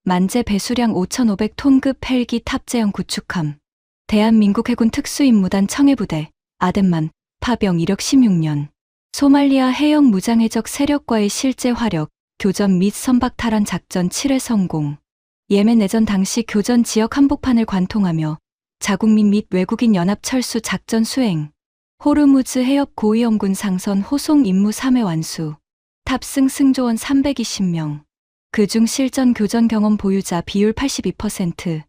만재 배수량 5,500톤급 헬기 탑재형 구축함. 대한민국 해군 특수임무단 청해부대, 아덴만, 파병 이력 16년. 소말리아 해역 무장해적 세력과의 실제 화력, 교전 및 선박 탈환 작전 7회 성공. 예멘 내전 당시 교전 지역 한복판을 관통하며 자국민 및 외국인 연합 철수 작전 수행. 호르무즈 해협 고위험군 상선 호송 임무 3회 완수. 탑승 승조원 320명. 그중 실전 교전 경험 보유자 비율 82%.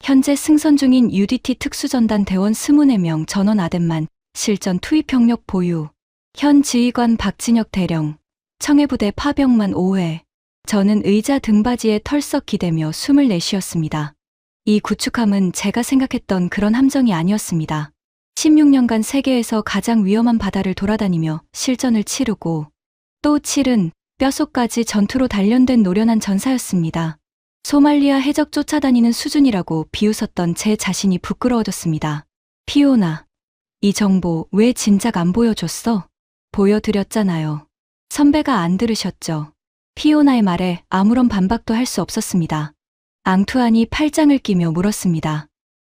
현재 승선 중인 UDT 특수전단 대원 24명 전원 아덴만, 실전 투입 병력 보유. 현 지휘관 박진혁 대령. 청해부대 파병만 5회. 저는 의자 등받이에 털썩 기대며 숨을 내쉬었습니다. 이 구축함은 제가 생각했던 그런 함정이 아니었습니다. 16년간 세계에서 가장 위험한 바다를 돌아다니며 실전을 치르고 또 치른 뼛속까지 전투로 단련된 노련한 전사였습니다. 소말리아 해적 쫓아다니는 수준이라고 비웃었던 제 자신이 부끄러워졌습니다. 피오나, 이 정보 왜 진작 안 보여줬어? 보여드렸잖아요. 선배가 안 들으셨죠? 피오나의 말에 아무런 반박도 할 수 없었습니다. 앙투안이 팔짱을 끼며 물었습니다.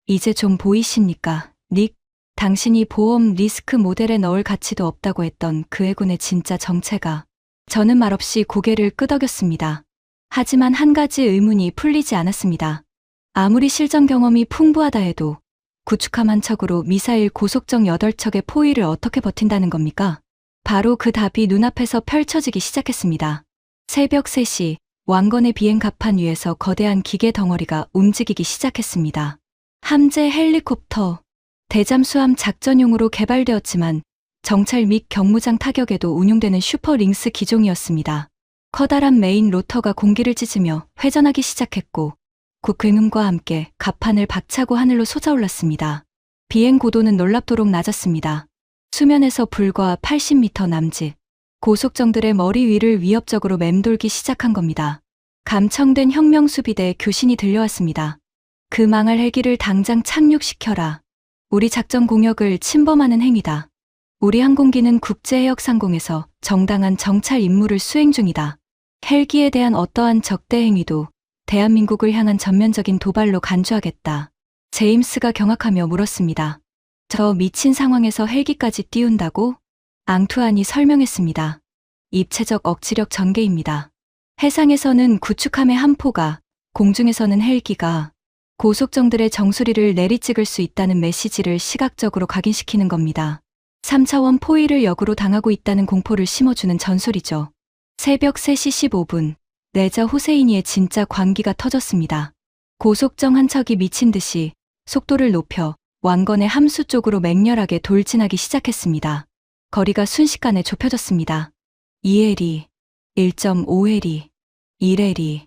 이제 좀 보이십니까, 닉? 당신이 보험 리스크 모델에 넣을 가치도 없다고 했던 그 해군의 진짜 정체가. 저는 말없이 고개를 끄덕였습니다. 하지만 한 가지 의문이 풀리지 않았습니다. 아무리 실전 경험이 풍부하다 해도 구축함 한 척으로 미사일 고속정 8척의 포위를 어떻게 버틴다는 겁니까? 바로 그 답이 눈앞에서 펼쳐지기 시작했습니다. 새벽 3시 왕건의 비행 갑판 위에서 거대한 기계 덩어리가 움직이기 시작했습니다. 함재 헬리콥터, 대잠수함 작전용으로 개발되었지만 정찰 및 경무장 타격에도 운용되는 슈퍼링스 기종이었습니다. 커다란 메인 로터가 공기를 찢으며 회전하기 시작했고 국횡음과 함께 갑판을 박차고 하늘로 솟아올랐습니다. 비행 고도는 놀랍도록 낮았습니다. 수면에서 불과 80m 남짓. 고속정들의 머리 위를 위협적으로 맴돌기 시작한 겁니다. 감청된 혁명수비대 교신이 들려왔습니다. 그 망할 헬기를 당장 착륙시켜라. 우리 작전 공역을 침범하는 행위다. 우리 항공기는 국제해역상공에서 정당한 정찰 임무를 수행 중이다. 헬기에 대한 어떠한 적대 행위도 대한민국을 향한 전면적인 도발로 간주하겠다. 제임스가 경악하며 물었습니다. 저 미친 상황에서 헬기까지 띄운다고? 앙투안이 설명했습니다. 입체적 억지력 전개입니다. 해상에서는 구축함의 한 포가, 공중에서는 헬기가 고속정들의 정수리를 내리찍을 수 있다는 메시지를 시각적으로 각인시키는 겁니다. 3차원 포위를 역으로 당하고 있다는 공포를 심어주는 전술이죠. 새벽 3시 15분, 레자 호세이니의 진짜 광기가 터졌습니다. 고속정 한 척이 미친 듯이 속도를 높여 왕건의 함수 쪽으로 맹렬하게 돌진하기 시작했습니다. 거리가 순식간에 좁혀졌습니다. 2해리, 1.5해리, 1해리.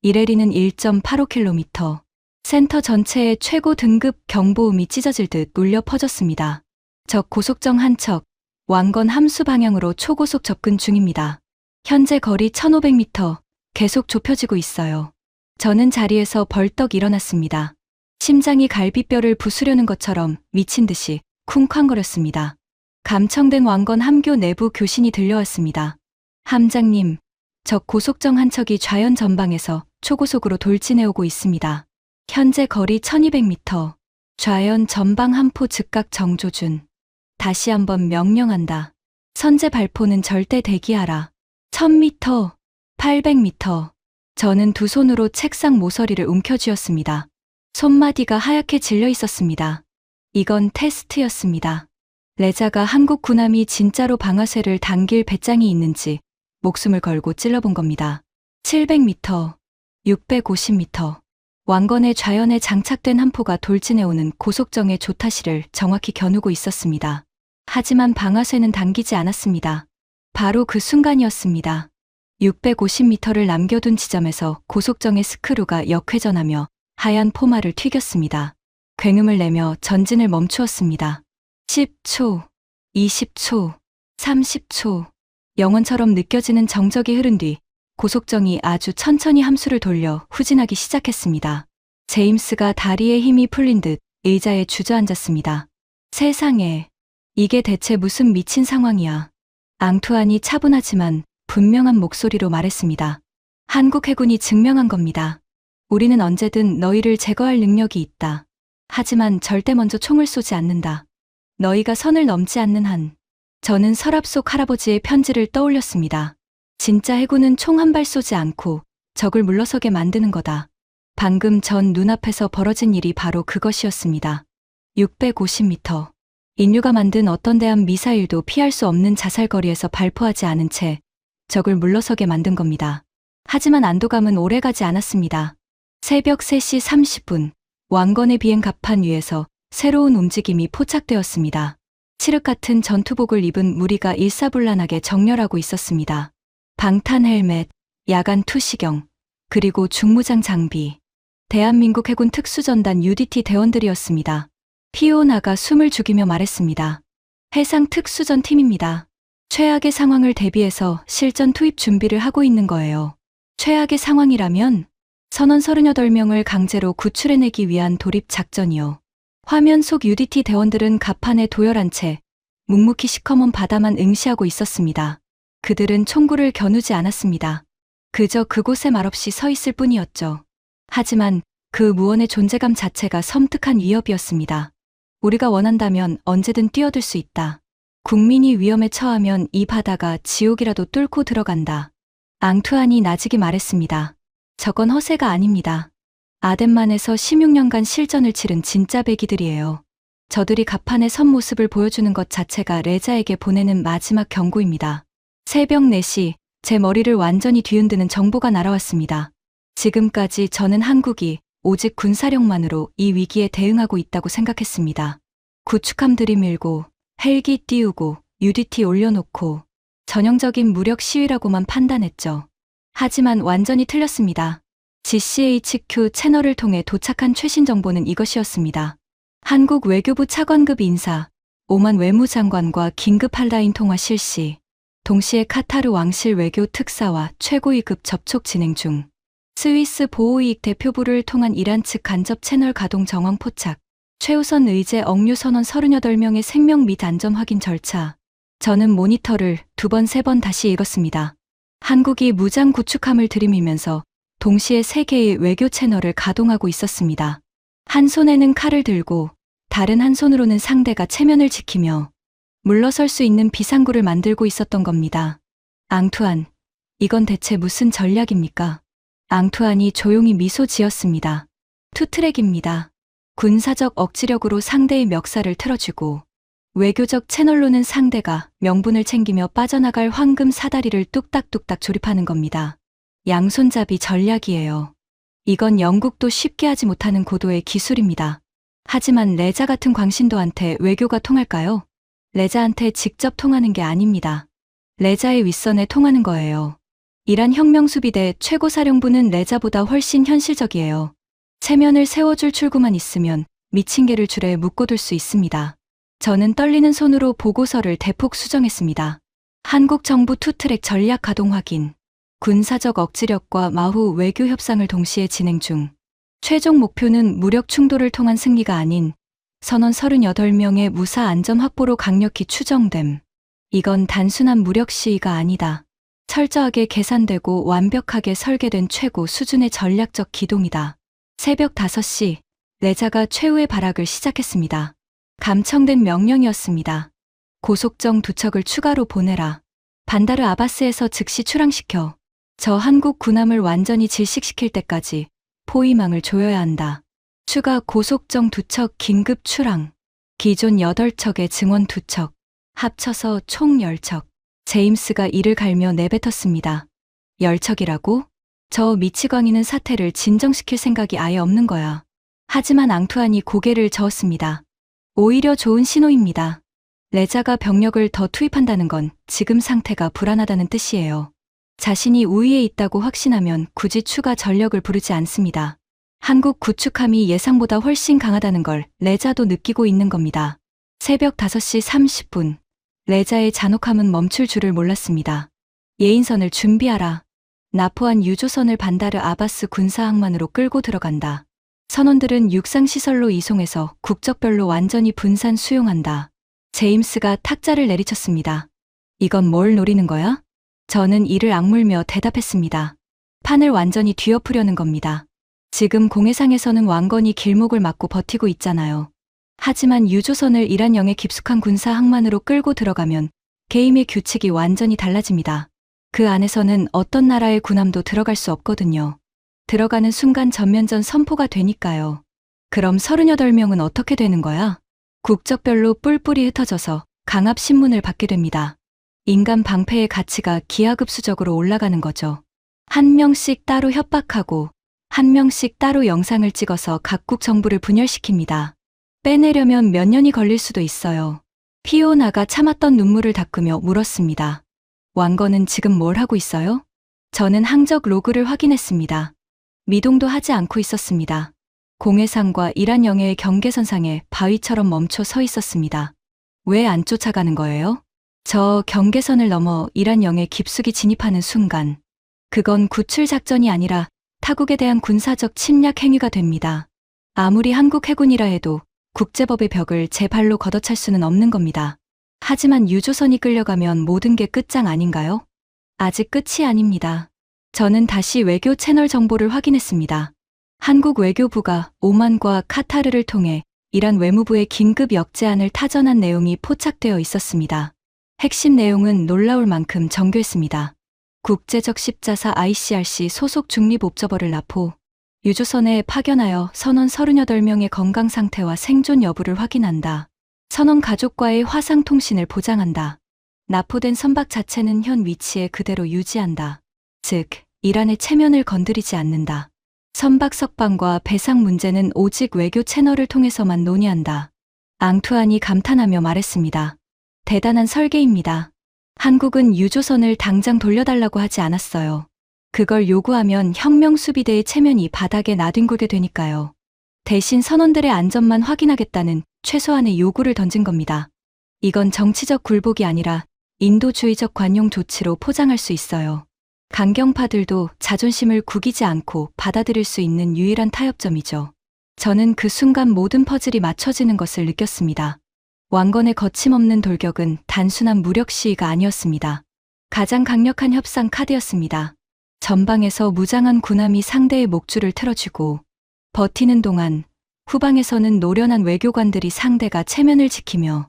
1해리는 1.85km. 센터 전체에 최고 등급 경보음이 찢어질 듯 울려 퍼졌습니다. 적 고속정 한 척, 왕건 함수 방향으로 초고속 접근 중입니다. 현재 거리 1500m, 계속 좁혀지고 있어요. 저는 자리에서 벌떡 일어났습니다. 심장이 갈비뼈를 부수려는 것처럼 미친 듯이 쿵쾅거렸습니다. 감청된 왕건 함교 내부 교신이 들려왔습니다. 함장님, 적 고속정 한 척이 좌연 전방에서 초고속으로 돌진해오고 있습니다. 현재 거리 1200m, 좌연 전방 함포 즉각 정조준. 다시 한번 명령한다. 선제 발포는 절대 대기하라. 1000m, 800m. 저는 두 손으로 책상 모서리를 움켜쥐었습니다. 손마디가 하얗게 질려 있었습니다. 이건 테스트였습니다. 레자가 한국 군함이 진짜로 방아쇠를 당길 배짱이 있는지 목숨을 걸고 찔러본 겁니다. 700m, 650m. 왕건의 좌연에 장착된 한 포가 돌진해오는 고속정의 조타시를 정확히 겨누고 있었습니다. 하지만 방아쇠는 당기지 않았습니다. 바로 그 순간이었습니다. 650m를 남겨둔 지점에서 고속정의 스크루가 역회전하며 하얀 포마를 튀겼습니다. 굉음을 내며 전진을 멈추었습니다. 10초, 20초, 30초. 영원처럼 느껴지는 정적이 흐른 뒤 고속정이 아주 천천히 함수를 돌려 후진하기 시작했습니다. 제임스가 다리에 힘이 풀린 듯 의자에 주저앉았습니다. 세상에, 이게 대체 무슨 미친 상황이야. 앙투안이 차분하지만 분명한 목소리로 말했습니다. 한국 해군이 증명한 겁니다. 우리는 언제든 너희를 제거할 능력이 있다. 하지만 절대 먼저 총을 쏘지 않는다. 너희가 선을 넘지 않는 한. 저는 서랍 속 할아버지의 편지를 떠올렸습니다. 진짜 해군은 총 한 발 쏘지 않고 적을 물러서게 만드는 거다. 방금 전 눈앞에서 벌어진 일이 바로 그것이었습니다. 650m. 인류가 만든 어떤 대함 미사일도 피할 수 없는 자살거리에서 발포하지 않은 채 적을 물러서게 만든 겁니다. 하지만 안도감은 오래가지 않았습니다. 새벽 3시 30분, 왕건의 비행 갑판 위에서 새로운 움직임이 포착되었습니다. 칠흑 같은 전투복을 입은 무리가 일사불란하게 정렬하고 있었습니다. 방탄 헬멧, 야간 투시경, 그리고 중무장 장비. 대한민국 해군 특수전단 UDT 대원들이었습니다. 피오나가 숨을 죽이며 말했습니다. 해상 특수전 팀입니다. 최악의 상황을 대비해서 실전 투입 준비를 하고 있는 거예요. 최악의 상황이라면 선원 38명을 강제로 구출해내기 위한 돌입 작전이요. 화면 속 UDT 대원들은 갑판에 도열한 채 묵묵히 시커먼 바다만 응시하고 있었습니다. 그들은 총구를 겨누지 않았습니다. 그저 그곳에 말없이 서 있을 뿐이었죠. 하지만 그 무언의 존재감 자체가 섬뜩한 위협이었습니다. 우리가 원한다면 언제든 뛰어들 수 있다. 국민이 위험에 처하면 이 바다가 지옥이라도 뚫고 들어간다. 앙투안이 나직이 말했습니다. 저건 허세가 아닙니다. 아덴만에서 16년간 실전을 치른 진짜 배기들이에요. 저들이 갑판에 선 모습을 보여주는 것 자체가 레자에게 보내는 마지막 경고입니다. 새벽 4시, 제 머리를 완전히 뒤흔드는 정보가 날아왔습니다. 지금까지 저는 한국이 오직 군사력만으로 이 위기에 대응하고 있다고 생각했습니다. 구축함 들이밀고, 헬기 띄우고, UDT 올려놓고, 전형적인 무력 시위라고만 판단했죠. 하지만 완전히 틀렸습니다. GCHQ 채널을 통해 도착한 최신 정보는 이것이었습니다. 한국 외교부 차관급 인사, 오만 외무장관과 긴급 핫라인 통화 실시, 동시에 카타르 왕실 외교 특사와 최고위급 접촉 진행 중, 스위스 보호이익 대표부를 통한 이란 측 간접 채널 가동 정황 포착, 최우선 의제 억류 선원 38명의 생명 및 안전 확인 절차. 저는 모니터를 2번, 3번 다시 읽었습니다. 한국이 무장 구축함을 들이밀면서 동시에 3개의 외교 채널을 가동하고 있었습니다. 한 손에는 칼을 들고 다른 한 손으로는 상대가 체면을 지키며 물러설 수 있는 비상구를 만들고 있었던 겁니다. 앙투안, 이건 대체 무슨 전략입니까? 앙투안이 조용히 미소 지었습니다. 투트랙입니다. 군사적 억지력으로 상대의 멱살을 틀어주고 외교적 채널로는 상대가 명분을 챙기며 빠져나갈 황금 사다리를 뚝딱뚝딱 조립하는 겁니다. 양손잡이 전략이에요. 이건 영국도 쉽게 하지 못하는 고도의 기술입니다. 하지만 레자 같은 광신도한테 외교가 통할까요? 레자한테 직접 통하는 게 아닙니다. 레자의 윗선에 통하는 거예요. 이란 혁명수비대 최고사령부는 레자보다 훨씬 현실적이에요. 체면을 세워줄 출구만 있으면 미친 개를 줄에 묶어둘 수 있습니다. 저는 떨리는 손으로 보고서를 대폭 수정했습니다. 한국 정부 투트랙 전략 가동 확인. 군사적 억지력과 마후 외교 협상을 동시에 진행 중. 최종 목표는 무력 충돌을 통한 승리가 아닌 선원 38명의 무사 안전 확보로 강력히 추정됨. 이건 단순한 무력 시위가 아니다. 철저하게 계산되고 완벽하게 설계된 최고 수준의 전략적 기동이다. 새벽 5시, 레자가 최후의 발악을 시작했습니다. 감청된 명령이었습니다. 고속정 2척을 추가로 보내라. 반다르 아바스에서 즉시 출항시켜. 저 한국 군함을 완전히 질식시킬 때까지 포위망을 조여야 한다. 추가 고속정 2척 긴급 출항. 기존 8척의 증원 2척. 합쳐서 총 10척. 제임스가 이를 갈며 내뱉었습니다. 10척이라고? 저 미치광이는 사태를 진정시킬 생각이 아예 없는 거야. 하지만 앙투안이 고개를 저었습니다. 오히려 좋은 신호입니다. 레자가 병력을 더 투입한다는 건 지금 상태가 불안하다는 뜻이에요. 자신이 우위에 있다고 확신하면 굳이 추가 전력을 부르지 않습니다. 한국 구축함이 예상보다 훨씬 강하다는 걸 레자도 느끼고 있는 겁니다. 새벽 5시 30분. 레자의 잔혹함은 멈출 줄을 몰랐습니다. 예인선을 준비하라. 나포한 유조선을 반다르 아바스 군사항만으로 끌고 들어간다. 선원들은 육상시설로 이송해서 국적별로 완전히 분산 수용한다. 제임스가 탁자를 내리쳤습니다. 이건 뭘 노리는 거야? 저는 이를 악물며 대답했습니다. 판을 완전히 뒤엎으려는 겁니다. 지금 공해상에서는 왕건이 길목을 막고 버티고 있잖아요. 하지만 유조선을 이란영의 깊숙한 군사 항만으로 끌고 들어가면 게임의 규칙이 완전히 달라집니다. 그 안에서는 어떤 나라의 군함도 들어갈 수 없거든요. 들어가는 순간 전면전 선포가 되니까요. 그럼 38명은 어떻게 되는 거야? 국적별로 뿔뿔이 흩어져서 강압신문을 받게 됩니다. 인간 방패의 가치가 기하급수적으로 올라가는 거죠. 한 명씩 따로 협박하고 한 명씩 따로 영상을 찍어서 각국 정부를 분열시킵니다. 빼내려면 몇 년이 걸릴 수도 있어요. 피오나가 참았던 눈물을 닦으며 물었습니다. 왕건은 지금 뭘 하고 있어요? 저는 항적 로그를 확인했습니다. 미동도 하지 않고 있었습니다. 공해상과 이란 영해의 경계선상에 바위처럼 멈춰 서 있었습니다. 왜 안 쫓아가는 거예요? 저 경계선을 넘어 이란 영해 깊숙이 진입하는 순간, 그건 구출 작전이 아니라 타국에 대한 군사적 침략 행위가 됩니다. 아무리 한국 해군이라 해도 국제법의 벽을 제 발로 걷어찰 수는 없는 겁니다. 하지만 유조선이 끌려가면 모든 게 끝장 아닌가요? 아직 끝이 아닙니다. 저는 다시 외교 채널 정보를 확인했습니다. 한국 외교부가 오만과 카타르를 통해 이란 외무부의 긴급 역제안을 타전한 내용이 포착되어 있었습니다. 핵심 내용은 놀라울 만큼 정교했습니다. 국제적 십자사 ICRC 소속 중립 옵저버를 납포, 유조선에 파견하여 선원 38명의 건강 상태와 생존 여부를 확인한다. 선원 가족과의 화상 통신을 보장한다. 납포된 선박 자체는 현 위치에 그대로 유지한다. 즉, 이란의 체면을 건드리지 않는다. 선박 석방과 배상 문제는 오직 외교 채널을 통해서만 논의한다. 앙투안이 감탄하며 말했습니다. 대단한 설계입니다. 한국은 유조선을 당장 돌려달라고 하지 않았어요. 그걸 요구하면 혁명수비대의 체면이 바닥에 나뒹굴게 되니까요. 대신 선원들의 안전만 확인하겠다는 최소한의 요구를 던진 겁니다. 이건 정치적 굴복이 아니라 인도주의적 관용 조치로 포장할 수 있어요. 강경파들도 자존심을 구기지 않고 받아들일 수 있는 유일한 타협점이죠. 저는 그 순간 모든 퍼즐이 맞춰지는 것을 느꼈습니다. 왕건의 거침없는 돌격은 단순한 무력 시위가 아니었습니다. 가장 강력한 협상 카드였습니다. 전방에서 무장한 군함이 상대의 목줄을 틀어주고 버티는 동안 후방에서는 노련한 외교관들이 상대가 체면을 지키며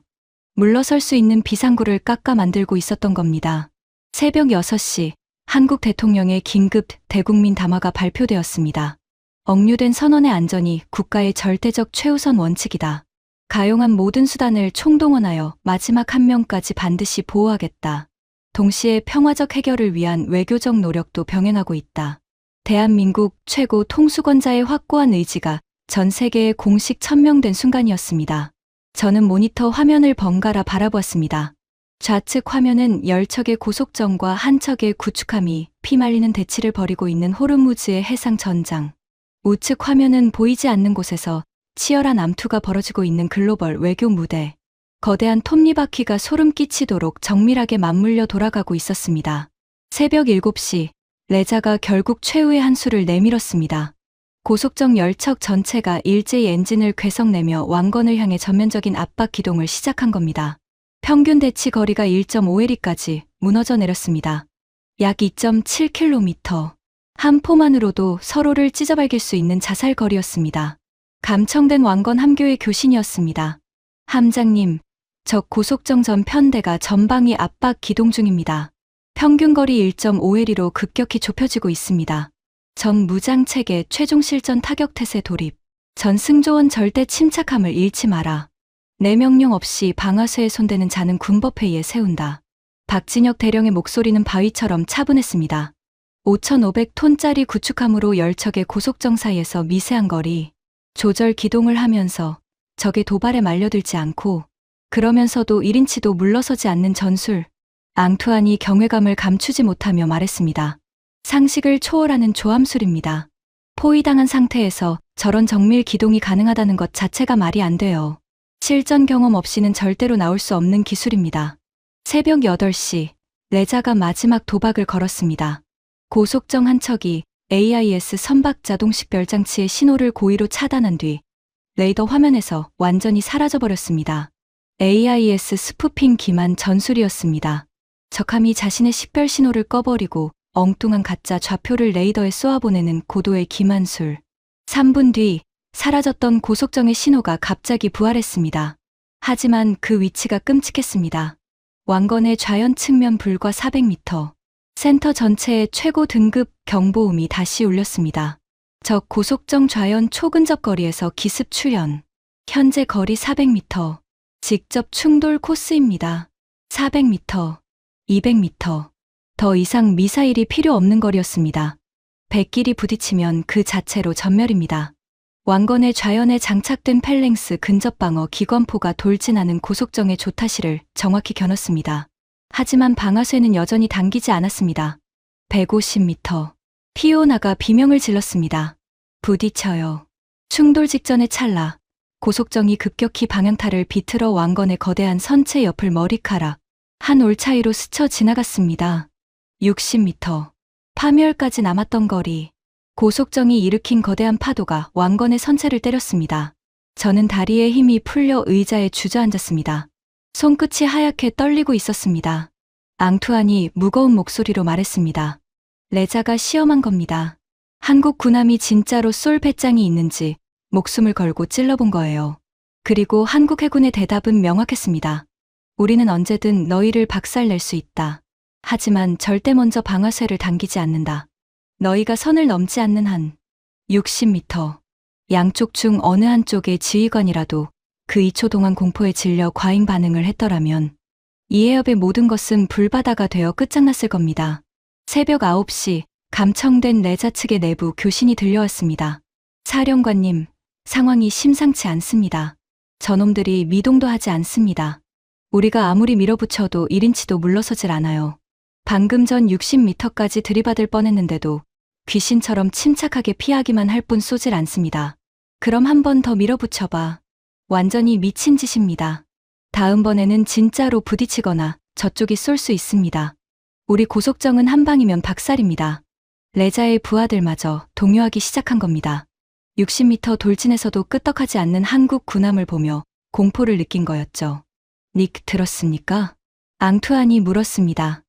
물러설 수 있는 비상구를 깎아 만들고 있었던 겁니다. 새벽 6시 한국 대통령의 긴급 대국민 담화가 발표되었습니다. 억류된 선원의 안전이 국가의 절대적 최우선 원칙이다. 가용한 모든 수단을 총동원하여 마지막 한 명까지 반드시 보호하겠다. 동시에 평화적 해결을 위한 외교적 노력도 병행하고 있다. 대한민국 최고 통수권자의 확고한 의지가 전 세계에 공식 천명된 순간이었습니다. 저는 모니터 화면을 번갈아 바라보았습니다. 좌측 화면은 10척의 고속정과 한 척의 구축함이 피말리는 대치를 벌이고 있는 호르무즈의 해상 전장. 우측 화면은 보이지 않는 곳에서 치열한 암투가 벌어지고 있는 글로벌 외교 무대. 거대한 톱니바퀴가 소름 끼치도록 정밀하게 맞물려 돌아가고 있었습니다. 새벽 7시, 레자가 결국 최후의 한 수를 내밀었습니다. 고속정 10척 전체가 일제히 엔진을 괴성내며 왕건을 향해 전면적인 압박 기동을 시작한 겁니다. 평균 대치 거리가 1.5해리까지 무너져 내렸습니다. 약 2.7km. 한 포만으로도 서로를 찢어발길 수 있는 자살거리였습니다. 감청된 왕건 함교의 교신이었습니다. 함장님, 적 고속정 전 편대가 전방위 압박 기동 중입니다. 평균 거리 1.5해리로 급격히 좁혀지고 있습니다. 적 무장체계 최종 실전 타격 태세 돌입. 전 승조원 절대 침착함을 잃지 마라. 내 명령 없이 방아쇠에 손대는 자는 군법회의에 세운다. 박진혁 대령의 목소리는 바위처럼 차분했습니다. 5,500톤짜리 구축함으로 10척의 고속정 사이에서 미세한 거리, 조절 기동을 하면서 적의 도발에 말려들지 않고 그러면서도 1인치도 물러서지 않는 전술. 앙투안이 경외감을 감추지 못하며 말했습니다. 상식을 초월하는 조함술입니다. 포위당한 상태에서 저런 정밀 기동이 가능하다는 것 자체가 말이 안 돼요. 실전 경험 없이는 절대로 나올 수 없는 기술입니다. 새벽 8시, 레자가 마지막 도박을 걸었습니다. 고속정 한 척이 AIS 선박 자동식 별장치의 신호를 고의로 차단한 뒤 레이더 화면에서 완전히 사라져버렸습니다. AIS 스푸핑 기만 전술이었습니다. 적함이 자신의 식별 신호를 꺼버리고 엉뚱한 가짜 좌표를 레이더에 쏘아보내는 고도의 기만술. 3분 뒤 사라졌던 고속정의 신호가 갑자기 부활했습니다. 하지만 그 위치가 끔찍했습니다. 왕건의 좌연 측면 불과 400m. 센터 전체에 최고 등급 경보음이 다시 울렸습니다. 적 고속정 좌연 초근접 거리에서 기습 출현. 현재 거리 400m. 직접 충돌 코스입니다. 400m, 200m. 더 이상 미사일이 필요 없는 거리였습니다. 백길이 부딪히면 그 자체로 전멸입니다. 왕건의 좌연에 장착된 펠랭스 근접방어 기관포가 돌진하는 고속정의 조타시를 정확히 겨눴습니다. 하지만 방아쇠는 여전히 당기지 않았습니다. 150m. 피오나가 비명을 질렀습니다. 부딪혀요. 충돌 직전의 찰나, 고속정이 급격히 방향타를 비틀어 왕건의 거대한 선체 옆을 머리카락 한 올 차이로 스쳐 지나갔습니다. 60m. 파멸까지 남았던 거리. 고속정이 일으킨 거대한 파도가 왕건의 선체를 때렸습니다. 저는 다리에 힘이 풀려 의자에 주저앉았습니다. 손끝이 하얗게 떨리고 있었습니다. 앙투안이 무거운 목소리로 말했습니다. 레자가 시험한 겁니다. 한국 군함이 진짜로 쏠 배짱이 있는지 목숨을 걸고 찔러본 거예요. 그리고 한국 해군의 대답은 명확했습니다. 우리는 언제든 너희를 박살낼 수 있다. 하지만 절대 먼저 방아쇠를 당기지 않는다. 너희가 선을 넘지 않는 한 60m. 양쪽 중 어느 한쪽의 지휘관이라도 그 2초 동안 공포에 질려 과잉 반응을 했더라면 이 해협의 모든 것은 불바다가 되어 끝장났을 겁니다. 새벽 9시 감청된 레자 측의 내부 교신이 들려왔습니다. 사령관님, 상황이 심상치 않습니다. 저놈들이 미동도 하지 않습니다. 우리가 아무리 밀어붙여도 1인치도 물러서질 않아요. 방금 전 60m까지 들이받을 뻔했는데도 귀신처럼 침착하게 피하기만 할 뿐 쏘질 않습니다. 그럼 한 번 더 밀어붙여봐. 완전히 미친 짓입니다. 다음번에는 진짜로 부딪히거나 저쪽이 쏠 수 있습니다. 우리 고속정은 한 방이면 박살입니다. 레자의 부하들마저 동요하기 시작한 겁니다. 60m 돌진에서도 끄떡하지 않는 한국 군함을 보며 공포를 느낀 거였죠. 닉 들었습니까? 앙투안이 물었습니다.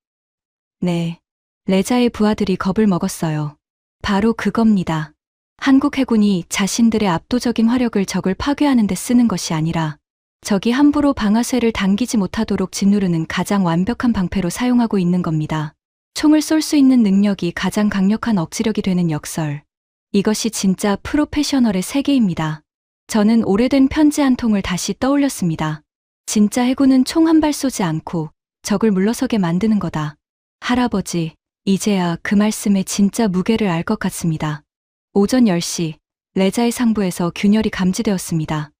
네. 레자의 부하들이 겁을 먹었어요. 바로 그겁니다. 한국 해군이 자신들의 압도적인 화력을 적을 파괴하는 데 쓰는 것이 아니라 적이 함부로 방아쇠를 당기지 못하도록 짓누르는 가장 완벽한 방패로 사용하고 있는 겁니다. 총을 쏠 수 있는 능력이 가장 강력한 억지력이 되는 역설. 이것이 진짜 프로페셔널의 세계입니다. 저는 오래된 편지 한 통을 다시 떠올렸습니다. 진짜 해군은 총 한 발 쏘지 않고 적을 물러서게 만드는 거다. 할아버지, 이제야 그 말씀의 진짜 무게를 알 것 같습니다. 오전 10시, 레자의 상부에서 균열이 감지되었습니다.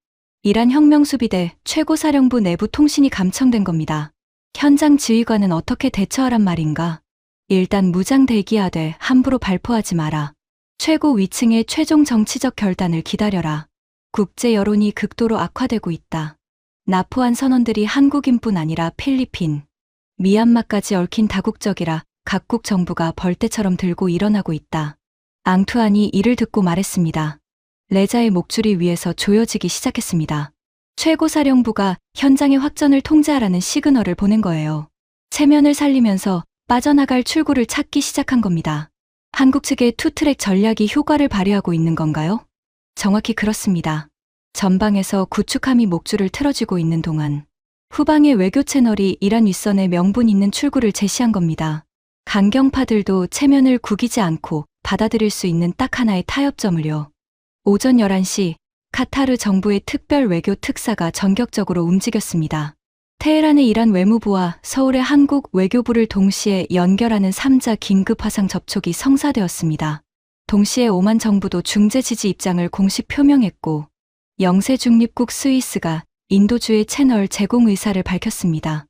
이란 혁명수비대 최고사령부 내부 통신이 감청된 겁니다. 현장 지휘관은 어떻게 대처하란 말인가? 일단 무장 대기하되 함부로 발포하지 마라. 최고 위층의 최종 정치적 결단을 기다려라. 국제 여론이 극도로 악화되고 있다. 나포한 선원들이 한국인뿐 아니라 필리핀, 미얀마까지 얽힌 다국적이라 각국 정부가 벌떼처럼 들고 일어나고 있다. 앙투안이 이를 듣고 말했습니다. 레자의 목줄이 위에서 조여지기 시작했습니다. 최고사령부가 현장의 확전을 통제하라는 시그널을 보낸 거예요. 체면을 살리면서 빠져나갈 출구를 찾기 시작한 겁니다. 한국 측의 투트랙 전략이 효과를 발휘하고 있는 건가요? 정확히 그렇습니다. 전방에서 구축함이 목줄을 틀어쥐고 있는 동안 후방의 외교 채널이 이란 윗선에 명분 있는 출구를 제시한 겁니다. 강경파들도 체면을 구기지 않고 받아들일 수 있는 딱 하나의 타협점을요. 오전 11시 카타르 정부의 특별 외교 특사가 전격적으로 움직였습니다. 테헤란의 이란 외무부와 서울의 한국 외교부를 동시에 연결하는 3자 긴급 화상 접촉이 성사되었습니다. 동시에 오만 정부도 중재 지지 입장을 공식 표명했고 영세 중립국 스위스가 인도주의 채널 제공 의사를 밝혔습니다.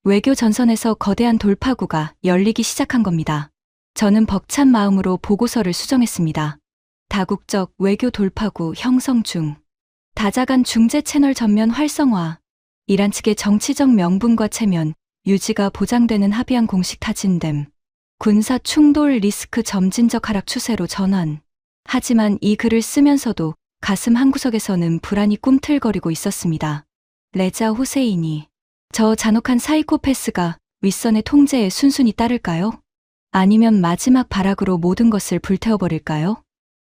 외교 전선에서 거대한 돌파구가 열리기 시작한 겁니다. 저는 벅찬 마음으로 보고서를 수정했습니다. 다국적 외교 돌파구 형성 중. 다자간 중재 채널 전면 활성화. 이란 측의 정치적 명분과 체면, 유지가 보장되는 합의안 공식 타진됨. 군사 충돌 리스크 점진적 하락 추세로 전환. 하지만 이 글을 쓰면서도 가슴 한구석에서는 불안이 꿈틀거리고 있었습니다. 레자 호세이니. 저 잔혹한 사이코패스가 윗선의 통제에 순순히 따를까요? 아니면 마지막 발악으로 모든 것을 불태워버릴까요?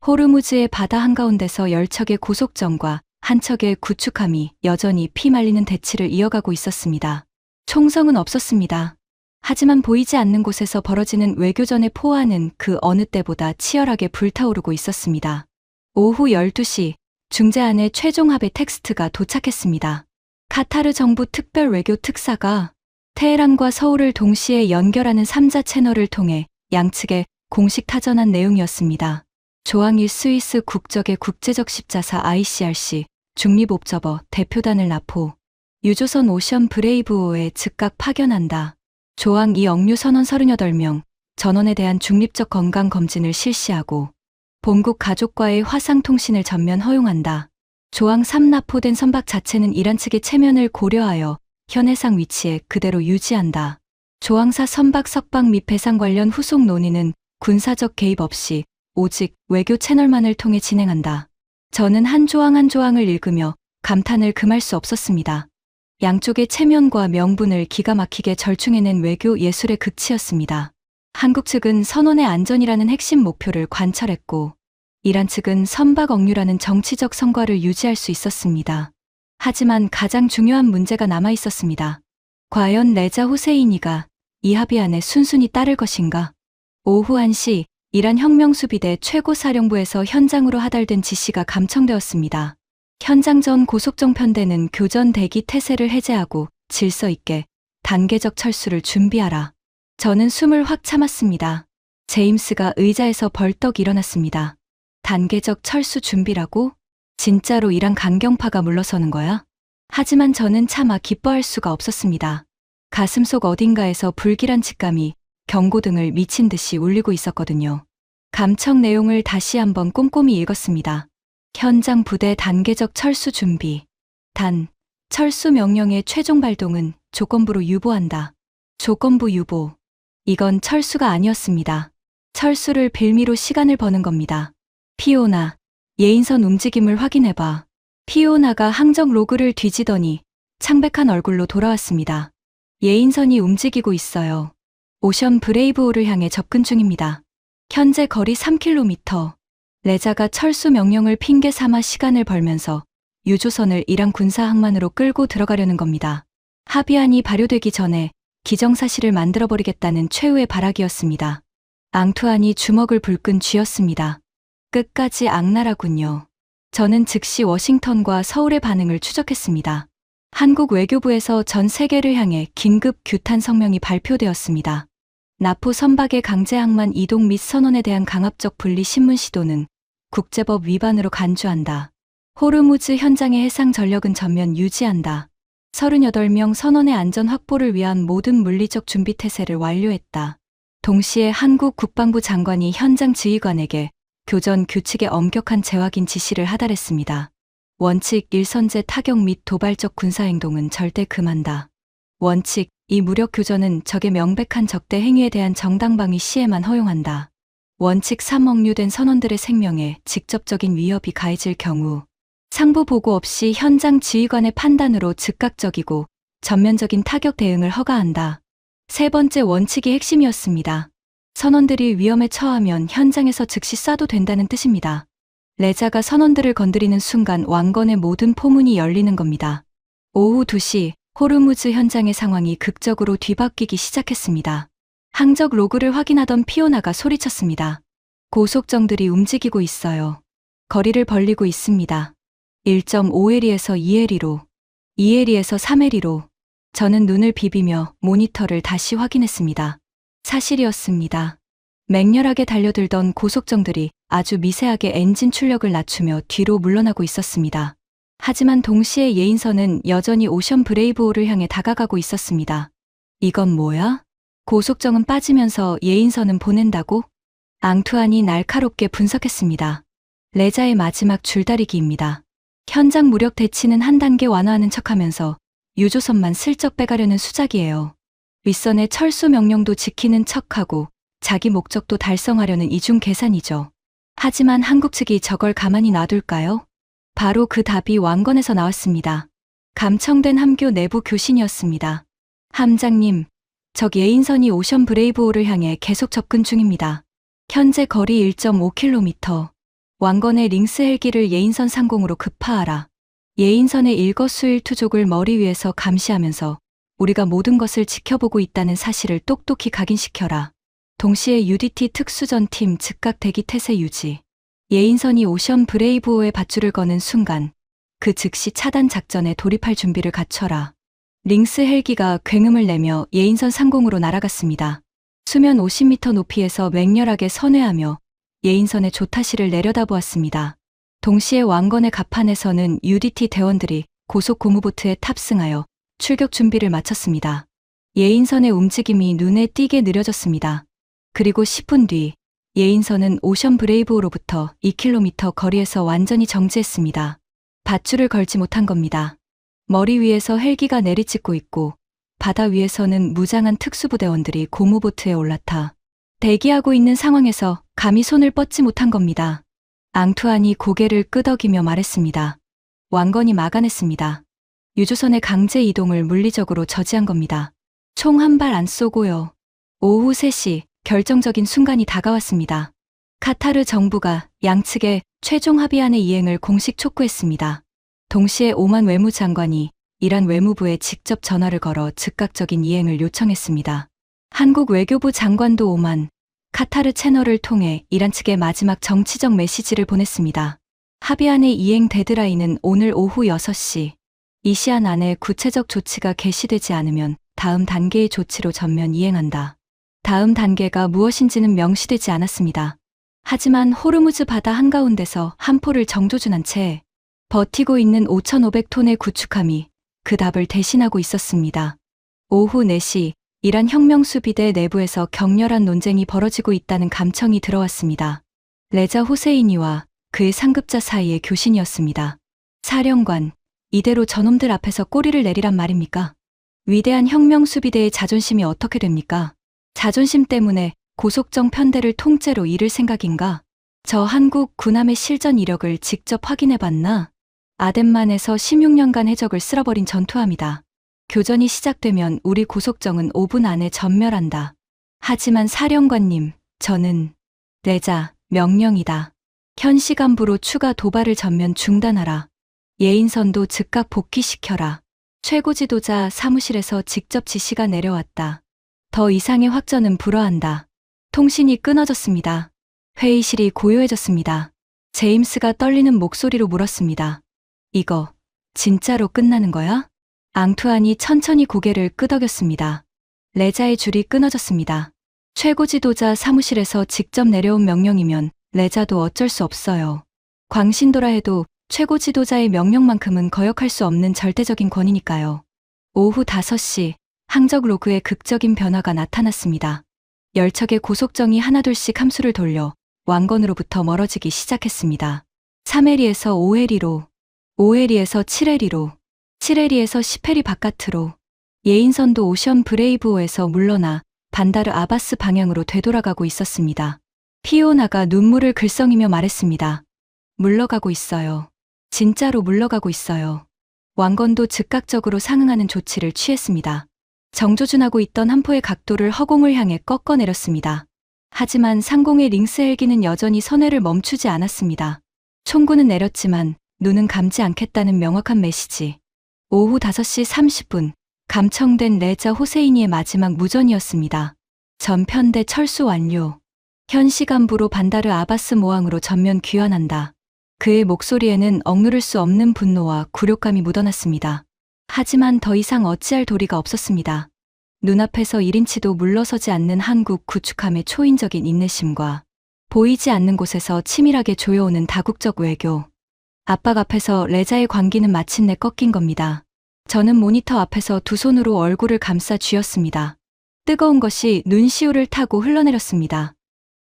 호르무즈의 바다 한가운데서 10척의 고속정과 한 척의 구축함이 여전히 피 말리는 대치를 이어가고 있었습니다. 총성은 없었습니다. 하지만 보이지 않는 곳에서 벌어지는 외교전의 포화는 그 어느 때보다 치열하게 불타오르고 있었습니다. 오후 12시 중재안의 최종 합의 텍스트가 도착했습니다. 카타르 정부 특별 외교 특사가 테헤란과 서울을 동시에 연결하는 3자 채널을 통해 양측에 공식 타전한 내용이었습니다. 조항 1 스위스 국적의 국제적 십자사 ICRC 중립옵저버 대표단을 납포. 유조선 오션 브레이브호에 즉각 파견한다. 조항 2 억류 선원 38명, 전원에 대한 중립적 건강 검진을 실시하고 본국 가족과의 화상통신을 전면 허용한다. 조항 3 납포된 선박 자체는 이란 측의 체면을 고려하여 현 해상 위치에 그대로 유지한다. 조항 4 선박 석방 및 배상 관련 후속 논의는 군사적 개입 없이 오직 외교 채널만을 통해 진행한다. 저는 한 조항 한 조항을 읽으며 감탄을 금할 수 없었습니다. 양쪽의 체면과 명분을 기가 막히게 절충해낸 외교 예술의 극치였습니다. 한국 측은 선원의 안전이라는 핵심 목표를 관철했고 이란 측은 선박 억류라는 정치적 성과를 유지할 수 있었습니다. 하지만 가장 중요한 문제가 남아 있었습니다. 과연 레자 후세이니가 이 합의안에 순순히 따를 것인가? 오후 1시 이란 혁명수비대 최고사령부에서 현장으로 하달된 지시가 감청되었습니다. 현장 전 고속정 편대는 교전 대기 태세를 해제하고 질서 있게 단계적 철수를 준비하라. 저는 숨을 확 참았습니다. 제임스가 의자에서 벌떡 일어났습니다. 단계적 철수 준비라고? 진짜로 이란 강경파가 물러서는 거야? 하지만 저는 차마 기뻐할 수가 없었습니다. 가슴속 어딘가에서 불길한 직감이 경고등을 미친 듯이 울리고 있었거든요. 감청 내용을 다시 한번 꼼꼼히 읽었습니다. 현장 부대 단계적 철수 준비. 단, 철수 명령의 최종 발동은 조건부로 유보한다. 조건부 유보. 이건 철수가 아니었습니다. 철수를 빌미로 시간을 버는 겁니다. 피오나, 예인선 움직임을 확인해봐. 피오나가 항적 로그를 뒤지더니 창백한 얼굴로 돌아왔습니다. 예인선이 움직이고 있어요. 오션 브레이브호를 향해 접근 중입니다. 현재 거리 3km. 레자가 철수 명령을 핑계 삼아 시간을 벌면서 유조선을 이란 군사 항만으로 끌고 들어가려는 겁니다. 합의안이 발효되기 전에 기정사실을 만들어버리겠다는 최후의 발악이었습니다. 앙투안이 주먹을 불끈 쥐었습니다. 끝까지 악랄하군요. 저는 즉시 워싱턴과 서울의 반응을 추적했습니다. 한국 외교부에서 전 세계를 향해 긴급 규탄 성명이 발표되었습니다. 나포 선박의 강제 항만 이동 및 선원에 대한 강압적 분리 신문 시도는 국제법 위반으로 간주한다. 호르무즈 현장의 해상 전력은 전면 유지한다. 38명 선원의 안전 확보를 위한 모든 물리적 준비 태세를 완료했다. 동시에 한국 국방부 장관이 현장 지휘관에게 교전 규칙의 엄격한 재확인 지시를 하달했습니다. 원칙 1 선제 타격 및 도발적 군사행동은 절대 금한다. 원칙 2 무력 교전은 적의 명백한 적대 행위에 대한 정당방위 시에만 허용한다. 원칙 3 억류된 선원들의 생명에 직접적인 위협이 가해질 경우 상부 보고 없이 현장 지휘관의 판단으로 즉각적이고 전면적인 타격 대응을 허가한다. 세 번째 원칙이 핵심이었습니다. 선원들이 위험에 처하면 현장에서 즉시 쏴도 된다는 뜻입니다. 레자가 선원들을 건드리는 순간 왕건의 모든 포문이 열리는 겁니다. 오후 2시 호르무즈 현장의 상황이 극적으로 뒤바뀌기 시작했습니다. 항적 로그를 확인하던 피오나가 소리쳤습니다. 고속정들이 움직이고 있어요. 거리를 벌리고 있습니다. 1.5에리에서 2에리로, 2에리에서 3에리로. 저는 눈을 비비며 모니터를 다시 확인했습니다. 사실이었습니다. 맹렬하게 달려들던 고속정들이 아주 미세하게 엔진 출력을 낮추며 뒤로 물러나고 있었습니다. 하지만 동시에 예인선은 여전히 오션 브레이브호를 향해 다가가고 있었습니다. 이건 뭐야? 고속정은 빠지면서 예인선은 보낸다고? 앙투안이 날카롭게 분석했습니다. 레자의 마지막 줄다리기입니다. 현장 무력 대치는 한 단계 완화하는 척하면서 유조선만 슬쩍 빼가려는 수작이에요. 윗선의 철수 명령도 지키는 척하고 자기 목적도 달성하려는 이중 계산이죠. 하지만 한국 측이 저걸 가만히 놔둘까요? 바로 그 답이 왕건에서 나왔습니다. 감청된 함교 내부 교신이었습니다. 함장님, 적 예인선이 오션 브레이브호를 향해 계속 접근 중입니다. 현재 거리 1.5km. 왕건의 링스 헬기를 예인선 상공으로 급파하라. 예인선의 일거수일투족을 머리 위에서 감시하면서 우리가 모든 것을 지켜보고 있다는 사실을 똑똑히 각인시켜라. 동시에 UDT 특수전팀 즉각 대기 태세 유지. 예인선이 오션 브레이브호의 밧줄을 거는 순간 그 즉시 차단 작전에 돌입할 준비를 갖춰라. 링스 헬기가 굉음을 내며 예인선 상공으로 날아갔습니다. 수면 50m 높이에서 맹렬하게 선회하며 예인선의 조타시를 내려다보았습니다. 동시에 왕건의 갑판에서는 UDT 대원들이 고속 고무보트에 탑승하여 출격 준비를 마쳤습니다. 예인선의 움직임이 눈에 띄게 느려졌습니다. 그리고 10분 뒤 예인선은 오션 브레이브호로부터 2km 거리에서 완전히 정지했습니다. 밧줄을 걸지 못한 겁니다. 머리 위에서 헬기가 내리찍고 있고 바다 위에서는 무장한 특수부대원들이 고무보트에 올라타 대기하고 있는 상황에서 감히 손을 뻗지 못한 겁니다. 앙투안이 고개를 끄덕이며 말했습니다. 왕건이 막아냈습니다. 유조선의 강제 이동을 물리적으로 저지한 겁니다. 총 한 발 안 쏘고요. 오후 3시 결정적인 순간이 다가왔습니다. 카타르 정부가 양측의 최종 합의안의 이행을 공식 촉구했습니다. 동시에 오만 외무장관이 이란 외무부에 직접 전화를 걸어 즉각적인 이행을 요청했습니다. 한국 외교부 장관도 오만, 카타르 채널을 통해 이란 측에 마지막 정치적 메시지를 보냈습니다. 합의안의 이행 데드라인은 오늘 오후 6시. 이 시한 안에 구체적 조치가 개시되지 않으면 다음 단계의 조치로 전면 이행한다. 다음 단계가 무엇인지는 명시되지 않았습니다. 하지만 호르무즈 바다 한가운데서 함포를 정조준한 채 버티고 있는 5,500톤의 구축함이 그 답을 대신하고 있었습니다. 오후 4시 이란 혁명수비대 내부에서 격렬한 논쟁이 벌어지고 있다는 감청이 들어왔습니다. 레자 호세이니와 그의 상급자 사이의 교신이었습니다. 사령관, 이대로 저놈들 앞에서 꼬리를 내리란 말입니까? 위대한 혁명수비대의 자존심이 어떻게 됩니까? 자존심 때문에 고속정 편대를 통째로 잃을 생각인가? 저 한국 군함의 실전 이력을 직접 확인해봤나? 아덴만에서 16년간 해적을 쓸어버린 전투함이다. 교전이 시작되면 우리 고속정은 5분 안에 전멸한다. 하지만 사령관님, 저는 레자, 명령이다. 현 시간부로 추가 도발을 전면 중단하라. 예인선도 즉각 복귀시켜라. 최고 지도자 사무실에서 직접 지시가 내려왔다. 더 이상의 확전은 불허한다. 통신이 끊어졌습니다. 회의실이 고요해졌습니다. 제임스가 떨리는 목소리로 물었습니다. 이거 진짜로 끝나는 거야? 앙투안이 천천히 고개를 끄덕였습니다. 레자의 줄이 끊어졌습니다. 최고 지도자 사무실에서 직접 내려온 명령이면 레자도 어쩔 수 없어요. 광신도라 해도 최고 지도자의 명령만큼은 거역할 수 없는 절대적인 권위니까요. 오후 5시 항적 로그에 극적인 변화가 나타났습니다. 열척의 고속정이 하나둘씩 함수를 돌려 왕건으로부터 멀어지기 시작했습니다. 3해리에서 5해리로, 5해리에서 7해리로, 7해리에서 10해리 바깥으로. 예인선도 오션 브레이브호에서 물러나 반다르 아바스 방향으로 되돌아가고 있었습니다. 피오나가 눈물을 글썽이며 말했습니다. 물러가고 있어요. 진짜로 물러가고 있어요. 왕건도 즉각적으로 상응하는 조치를 취했습니다. 정조준하고 있던 함포의 각도를 허공을 향해 꺾어내렸습니다. 하지만 상공의 링스 헬기는 여전히 선회를 멈추지 않았습니다. 총구는 내렸지만 눈은 감지 않겠다는 명확한 메시지. 오후 5시 30분 감청된 레자 호세이니의 마지막 무전이었습니다. 전편대 철수 완료. 현 시간부로 반다르 아바스 모항으로 전면 귀환한다. 그의 목소리에는 억누를 수 없는 분노와 굴욕감이 묻어났습니다. 하지만 더 이상 어찌할 도리가 없었습니다. 눈앞에서 1인치도 물러서지 않는 한국 구축함의 초인적인 인내심과 보이지 않는 곳에서 치밀하게 조여오는 다국적 외교. 압박 앞에서 레자의 광기는 마침내 꺾인 겁니다. 저는 모니터 앞에서 두 손으로 얼굴을 감싸 쥐었습니다. 뜨거운 것이 눈시울을 타고 흘러내렸습니다.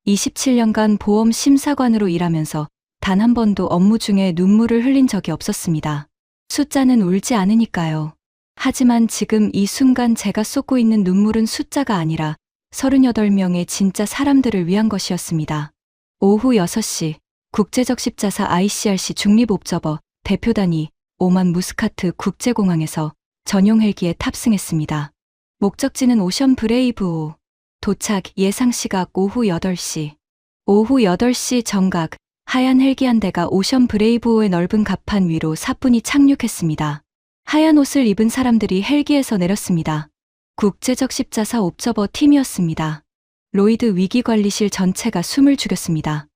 27년간 보험 심사관으로 일하면서 단 한 번도 업무 중에 눈물을 흘린 적이 없었습니다. 숫자는 울지 않으니까요. 하지만 지금 이 순간 제가 쏟고 있는 눈물은 숫자가 아니라 38명의 진짜 사람들을 위한 것이었습니다. 오후 6시 국제적 십자사 ICRC 중립옵저버 대표단이 오만 무스카트 국제공항에서 전용 헬기에 탑승했습니다. 목적지는 오션 브레이브호. 도착 예상 시각 오후 8시. 오후 8시 정각 하얀 헬기 한 대가 오션 브레이브호의 넓은 갑판 위로 사뿐히 착륙했습니다. 하얀 옷을 입은 사람들이 헬기에서 내렸습니다. 국제적 십자사 옵저버 팀이었습니다. 로이드 위기관리실 전체가 숨을 죽였습니다.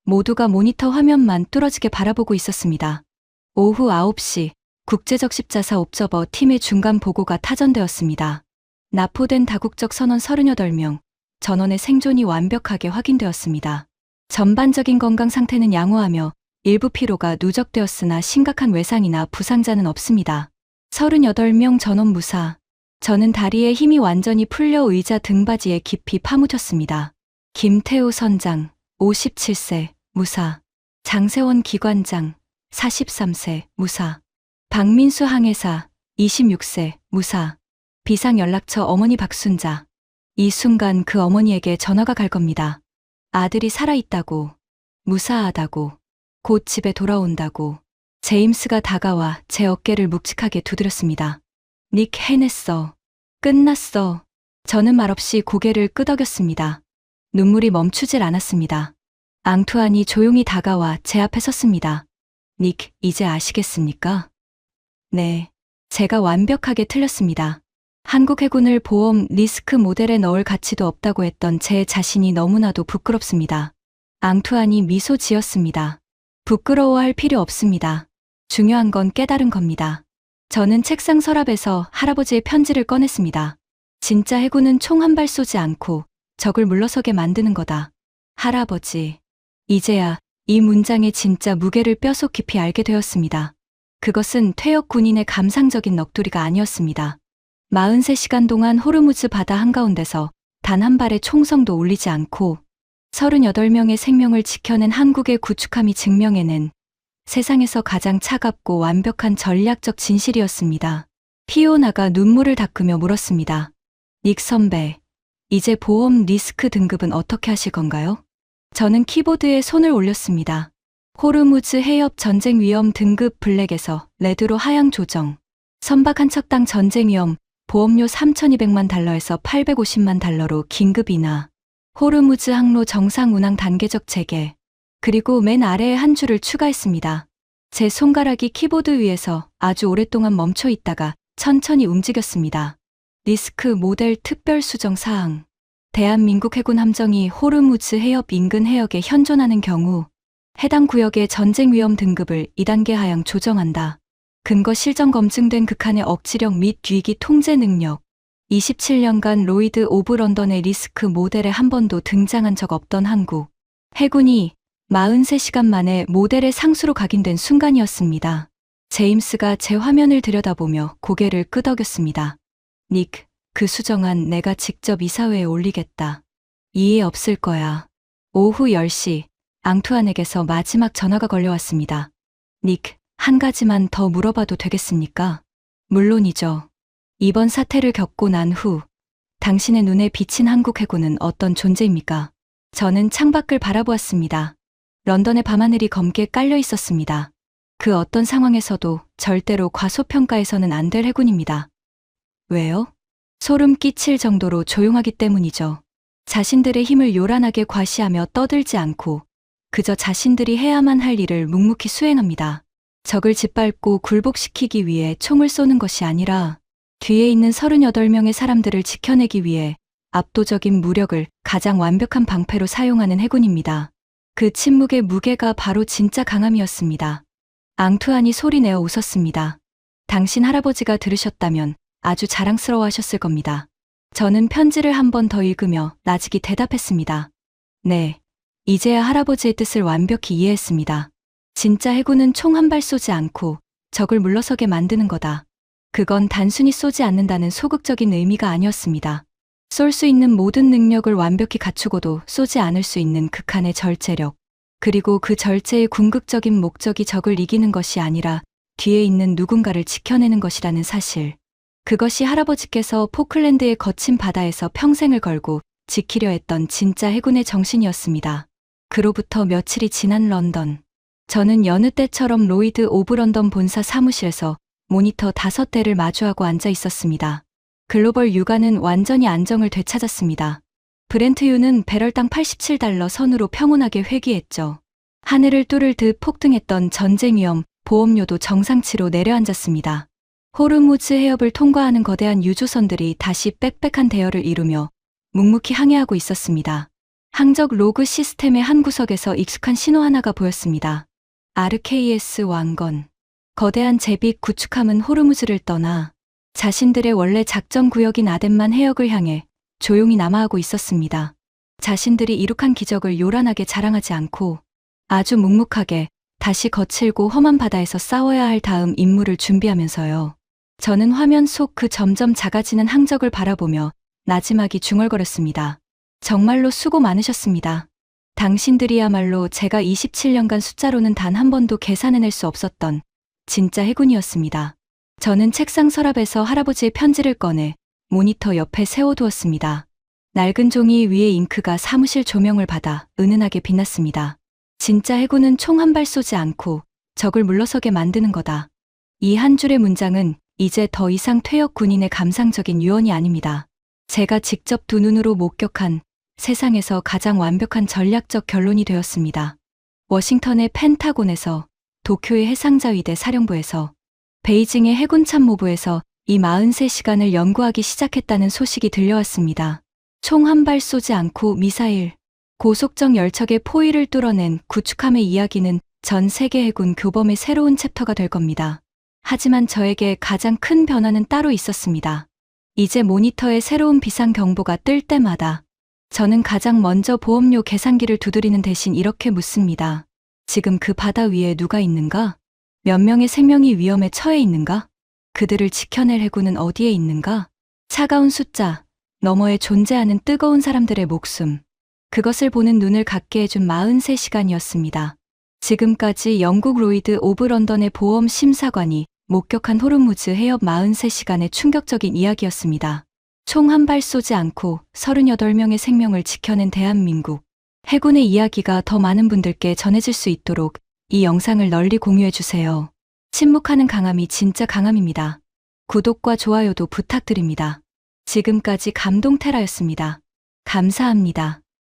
모두가 모니터 화면만 뚫어지게 바라보고 있었습니다. 오후 9시 국제적 십자사 옵저버 팀의 중간 보고가 타전되었습니다. 납포된 다국적 선원 38명, 전원의 생존이 완벽하게 확인되었습니다. 전반적인 건강 상태는 양호하며 일부 피로가 누적되었으나 심각한 외상이나 부상자는 없습니다. 38명 전원 무사. 저는 다리에 힘이 완전히 풀려 의자 등받이에 깊이 파묻혔습니다. 김태우 선장, 57세, 무사. 장세원 기관장, 43세, 무사. 박민수 항해사, 26세, 무사. 비상연락처 어머니 박순자. 이 순간 그 어머니에게 전화가 갈 겁니다. 아들이 살아있다고, 무사하다고, 곧 집에 돌아온다고. 제임스가 다가와 제 어깨를 묵직하게 두드렸습니다. 닉 해냈어. 끝났어. 저는 말없이 고개를 끄덕였습니다. 눈물이 멈추질 않았습니다. 앙투안이 조용히 다가와 제 앞에 섰습니다. 닉, 이제 아시겠습니까? 네. 제가 완벽하게 틀렸습니다. 한국 해군을 보험 리스크 모델에 넣을 가치도 없다고 했던 제 자신이 너무나도 부끄럽습니다. 앙투안이 미소 지었습니다. 부끄러워할 필요 없습니다. 중요한 건 깨달은 겁니다. 저는 책상 서랍에서 할아버지의 편지를 꺼냈습니다. 진짜 해군은 총 한 발 쏘지 않고 적을 물러서게 만드는 거다. 할아버지. 이제야 이 문장의 진짜 무게를 뼈속 깊이 알게 되었습니다. 그것은 퇴역 군인의 감상적인 넋두리가 아니었습니다. 43시간 동안 호르무즈 바다 한가운데서 단 한 발의 총성도 울리지 않고 38명의 생명을 지켜낸 한국의 구축함이 증명해낸 세상에서 가장 차갑고 완벽한 전략적 진실이었습니다. 피오나가 눈물을 닦으며 물었습니다. 닉 선배, 이제 보험 리스크 등급은 어떻게 하실 건가요? 저는 키보드에 손을 올렸습니다. 호르무즈 해협 전쟁 위험 등급 블랙에서 레드로 하향 조정. 선박 한 척당 전쟁 위험 보험료 3,200만 달러에서 850만 달러로 긴급 인하. 호르무즈 항로 정상 운항 단계적 재개. 그리고 맨 아래에 한 줄을 추가했습니다. 제 손가락이 키보드 위에서 아주 오랫동안 멈춰 있다가 천천히 움직였습니다. 리스크 모델 특별 수정 사항. 대한민국 해군 함정이 호르무즈 해협 인근 해역에 현존하는 경우 해당 구역의 전쟁 위험 등급을 2단계 하향 조정한다. 근거 실전 검증된 극한의 억지력 및 위기 통제 능력. 27년간 로이드 오브 런던의 리스크 모델에 한 번도 등장한 적 없던 한국 해군이 43시간 만에 모델의 상수로 각인된 순간이었습니다. 제임스가 제 화면을 들여다보며 고개를 끄덕였습니다. 닉, 그 수정안 내가 직접 이사회에 올리겠다. 이해 없을 거야. 오후 10시 앙투안에게서 마지막 전화가 걸려왔습니다. 닉, 한 가지만 더 물어봐도 되겠습니까? 물론이죠. 이번 사태를 겪고 난 후 당신의 눈에 비친 한국 해군은 어떤 존재입니까? 저는 창밖을 바라보았습니다. 런던의 밤하늘이 검게 깔려 있었습니다. 그 어떤 상황에서도 절대로 과소평가해서는 안 될 해군입니다. 왜요? 소름 끼칠 정도로 조용하기 때문이죠. 자신들의 힘을 요란하게 과시하며 떠들지 않고 그저 자신들이 해야만 할 일을 묵묵히 수행합니다. 적을 짓밟고 굴복시키기 위해 총을 쏘는 것이 아니라 뒤에 있는 38명의 사람들을 지켜내기 위해 압도적인 무력을 가장 완벽한 방패로 사용하는 해군입니다. 그 침묵의 무게가 바로 진짜 강함이었습니다. 앙투안이 소리내어 웃었습니다. 당신 할아버지가 들으셨다면 아주 자랑스러워하셨을 겁니다. 저는 편지를 한 번 더 읽으며 나직이 대답했습니다. 네, 이제야 할아버지의 뜻을 완벽히 이해했습니다. 진짜 해군은 총 한 발 쏘지 않고 적을 물러서게 만드는 거다. 그건 단순히 쏘지 않는다는 소극적인 의미가 아니었습니다. 쏠 수 있는 모든 능력을 완벽히 갖추고도 쏘지 않을 수 있는 극한의 절제력. 그리고 그 절제의 궁극적인 목적이 적을 이기는 것이 아니라 뒤에 있는 누군가를 지켜내는 것이라는 사실. 그것이 할아버지께서 포클랜드의 거친 바다에서 평생을 걸고 지키려 했던 진짜 해군의 정신이었습니다. 그로부터 며칠이 지난 런던. 저는 여느 때처럼 로이드 오브 런던 본사 사무실에서 모니터 5대를 마주하고 앉아 있었습니다. 글로벌 유가는 완전히 안정을 되찾았습니다. 브렌트유는 배럴당 $87 선으로 평온하게 회귀했죠. 하늘을 뚫을 듯 폭등했던 전쟁 위험, 보험료도 정상치로 내려앉았습니다. 호르무즈 해협을 통과하는 거대한 유조선들이 다시 빽빽한 대열을 이루며 묵묵히 항해하고 있었습니다. 항적 로그 시스템의 한 구석에서 익숙한 신호 하나가 보였습니다. RKS 왕건. 거대한 제빅 구축함은 호르무즈를 떠나 자신들의 원래 작전 구역인 아덴만 해역을 향해 조용히 남하하고 있었습니다. 자신들이 이룩한 기적을 요란하게 자랑하지 않고 아주 묵묵하게 다시 거칠고 험한 바다에서 싸워야 할 다음 임무를 준비하면서요. 저는 화면 속 그 점점 작아지는 항적을 바라보며 나지막이 중얼거렸습니다. 정말로 수고 많으셨습니다. 당신들이야말로 제가 27년간 숫자로는 단 한 번도 계산해낼 수 없었던 진짜 해군이었습니다. 저는 책상 서랍에서 할아버지의 편지를 꺼내 모니터 옆에 세워두었습니다. 낡은 종이 위에 잉크가 사무실 조명을 받아 은은하게 빛났습니다. 진짜 해군은 총 한 발 쏘지 않고 적을 물러서게 만드는 거다. 이 한 줄의 문장은 이제 더 이상 퇴역 군인의 감상적인 유언이 아닙니다. 제가 직접 두 눈으로 목격한 세상에서 가장 완벽한 전략적 결론이 되었습니다. 워싱턴의 펜타곤에서, 도쿄의 해상자위대 사령부에서, 베이징의 해군 참모부에서 이 43시간을 연구하기 시작했다는 소식이 들려왔습니다. 총 한 발 쏘지 않고 미사일, 고속정 열척의 포위를 뚫어낸 구축함의 이야기는 전 세계 해군 교범의 새로운 챕터가 될 겁니다. 하지만 저에게 가장 큰 변화는 따로 있었습니다. 이제 모니터에 새로운 비상 경보가 뜰 때마다 저는 가장 먼저 보험료 계산기를 두드리는 대신 이렇게 묻습니다. 지금 그 바다 위에 누가 있는가? 몇 명의 생명이 위험에 처해 있는가? 그들을 지켜낼 해군은 어디에 있는가? 차가운 숫자, 너머에 존재하는 뜨거운 사람들의 목숨. 그것을 보는 눈을 갖게 해준 43시간이었습니다. 지금까지 영국 로이드 오브 런던의 보험 심사관이 목격한 호르무즈 해협 43시간의 충격적인 이야기였습니다. 총 한 발 쏘지 않고 38명의 생명을 지켜낸 대한민국. 해군의 이야기가 더 많은 분들께 전해질 수 있도록 이 영상을 널리 공유해주세요. 침묵하는 강함이 진짜 강함입니다. 구독과 좋아요도 부탁드립니다. 지금까지 감동테라였습니다. 감사합니다.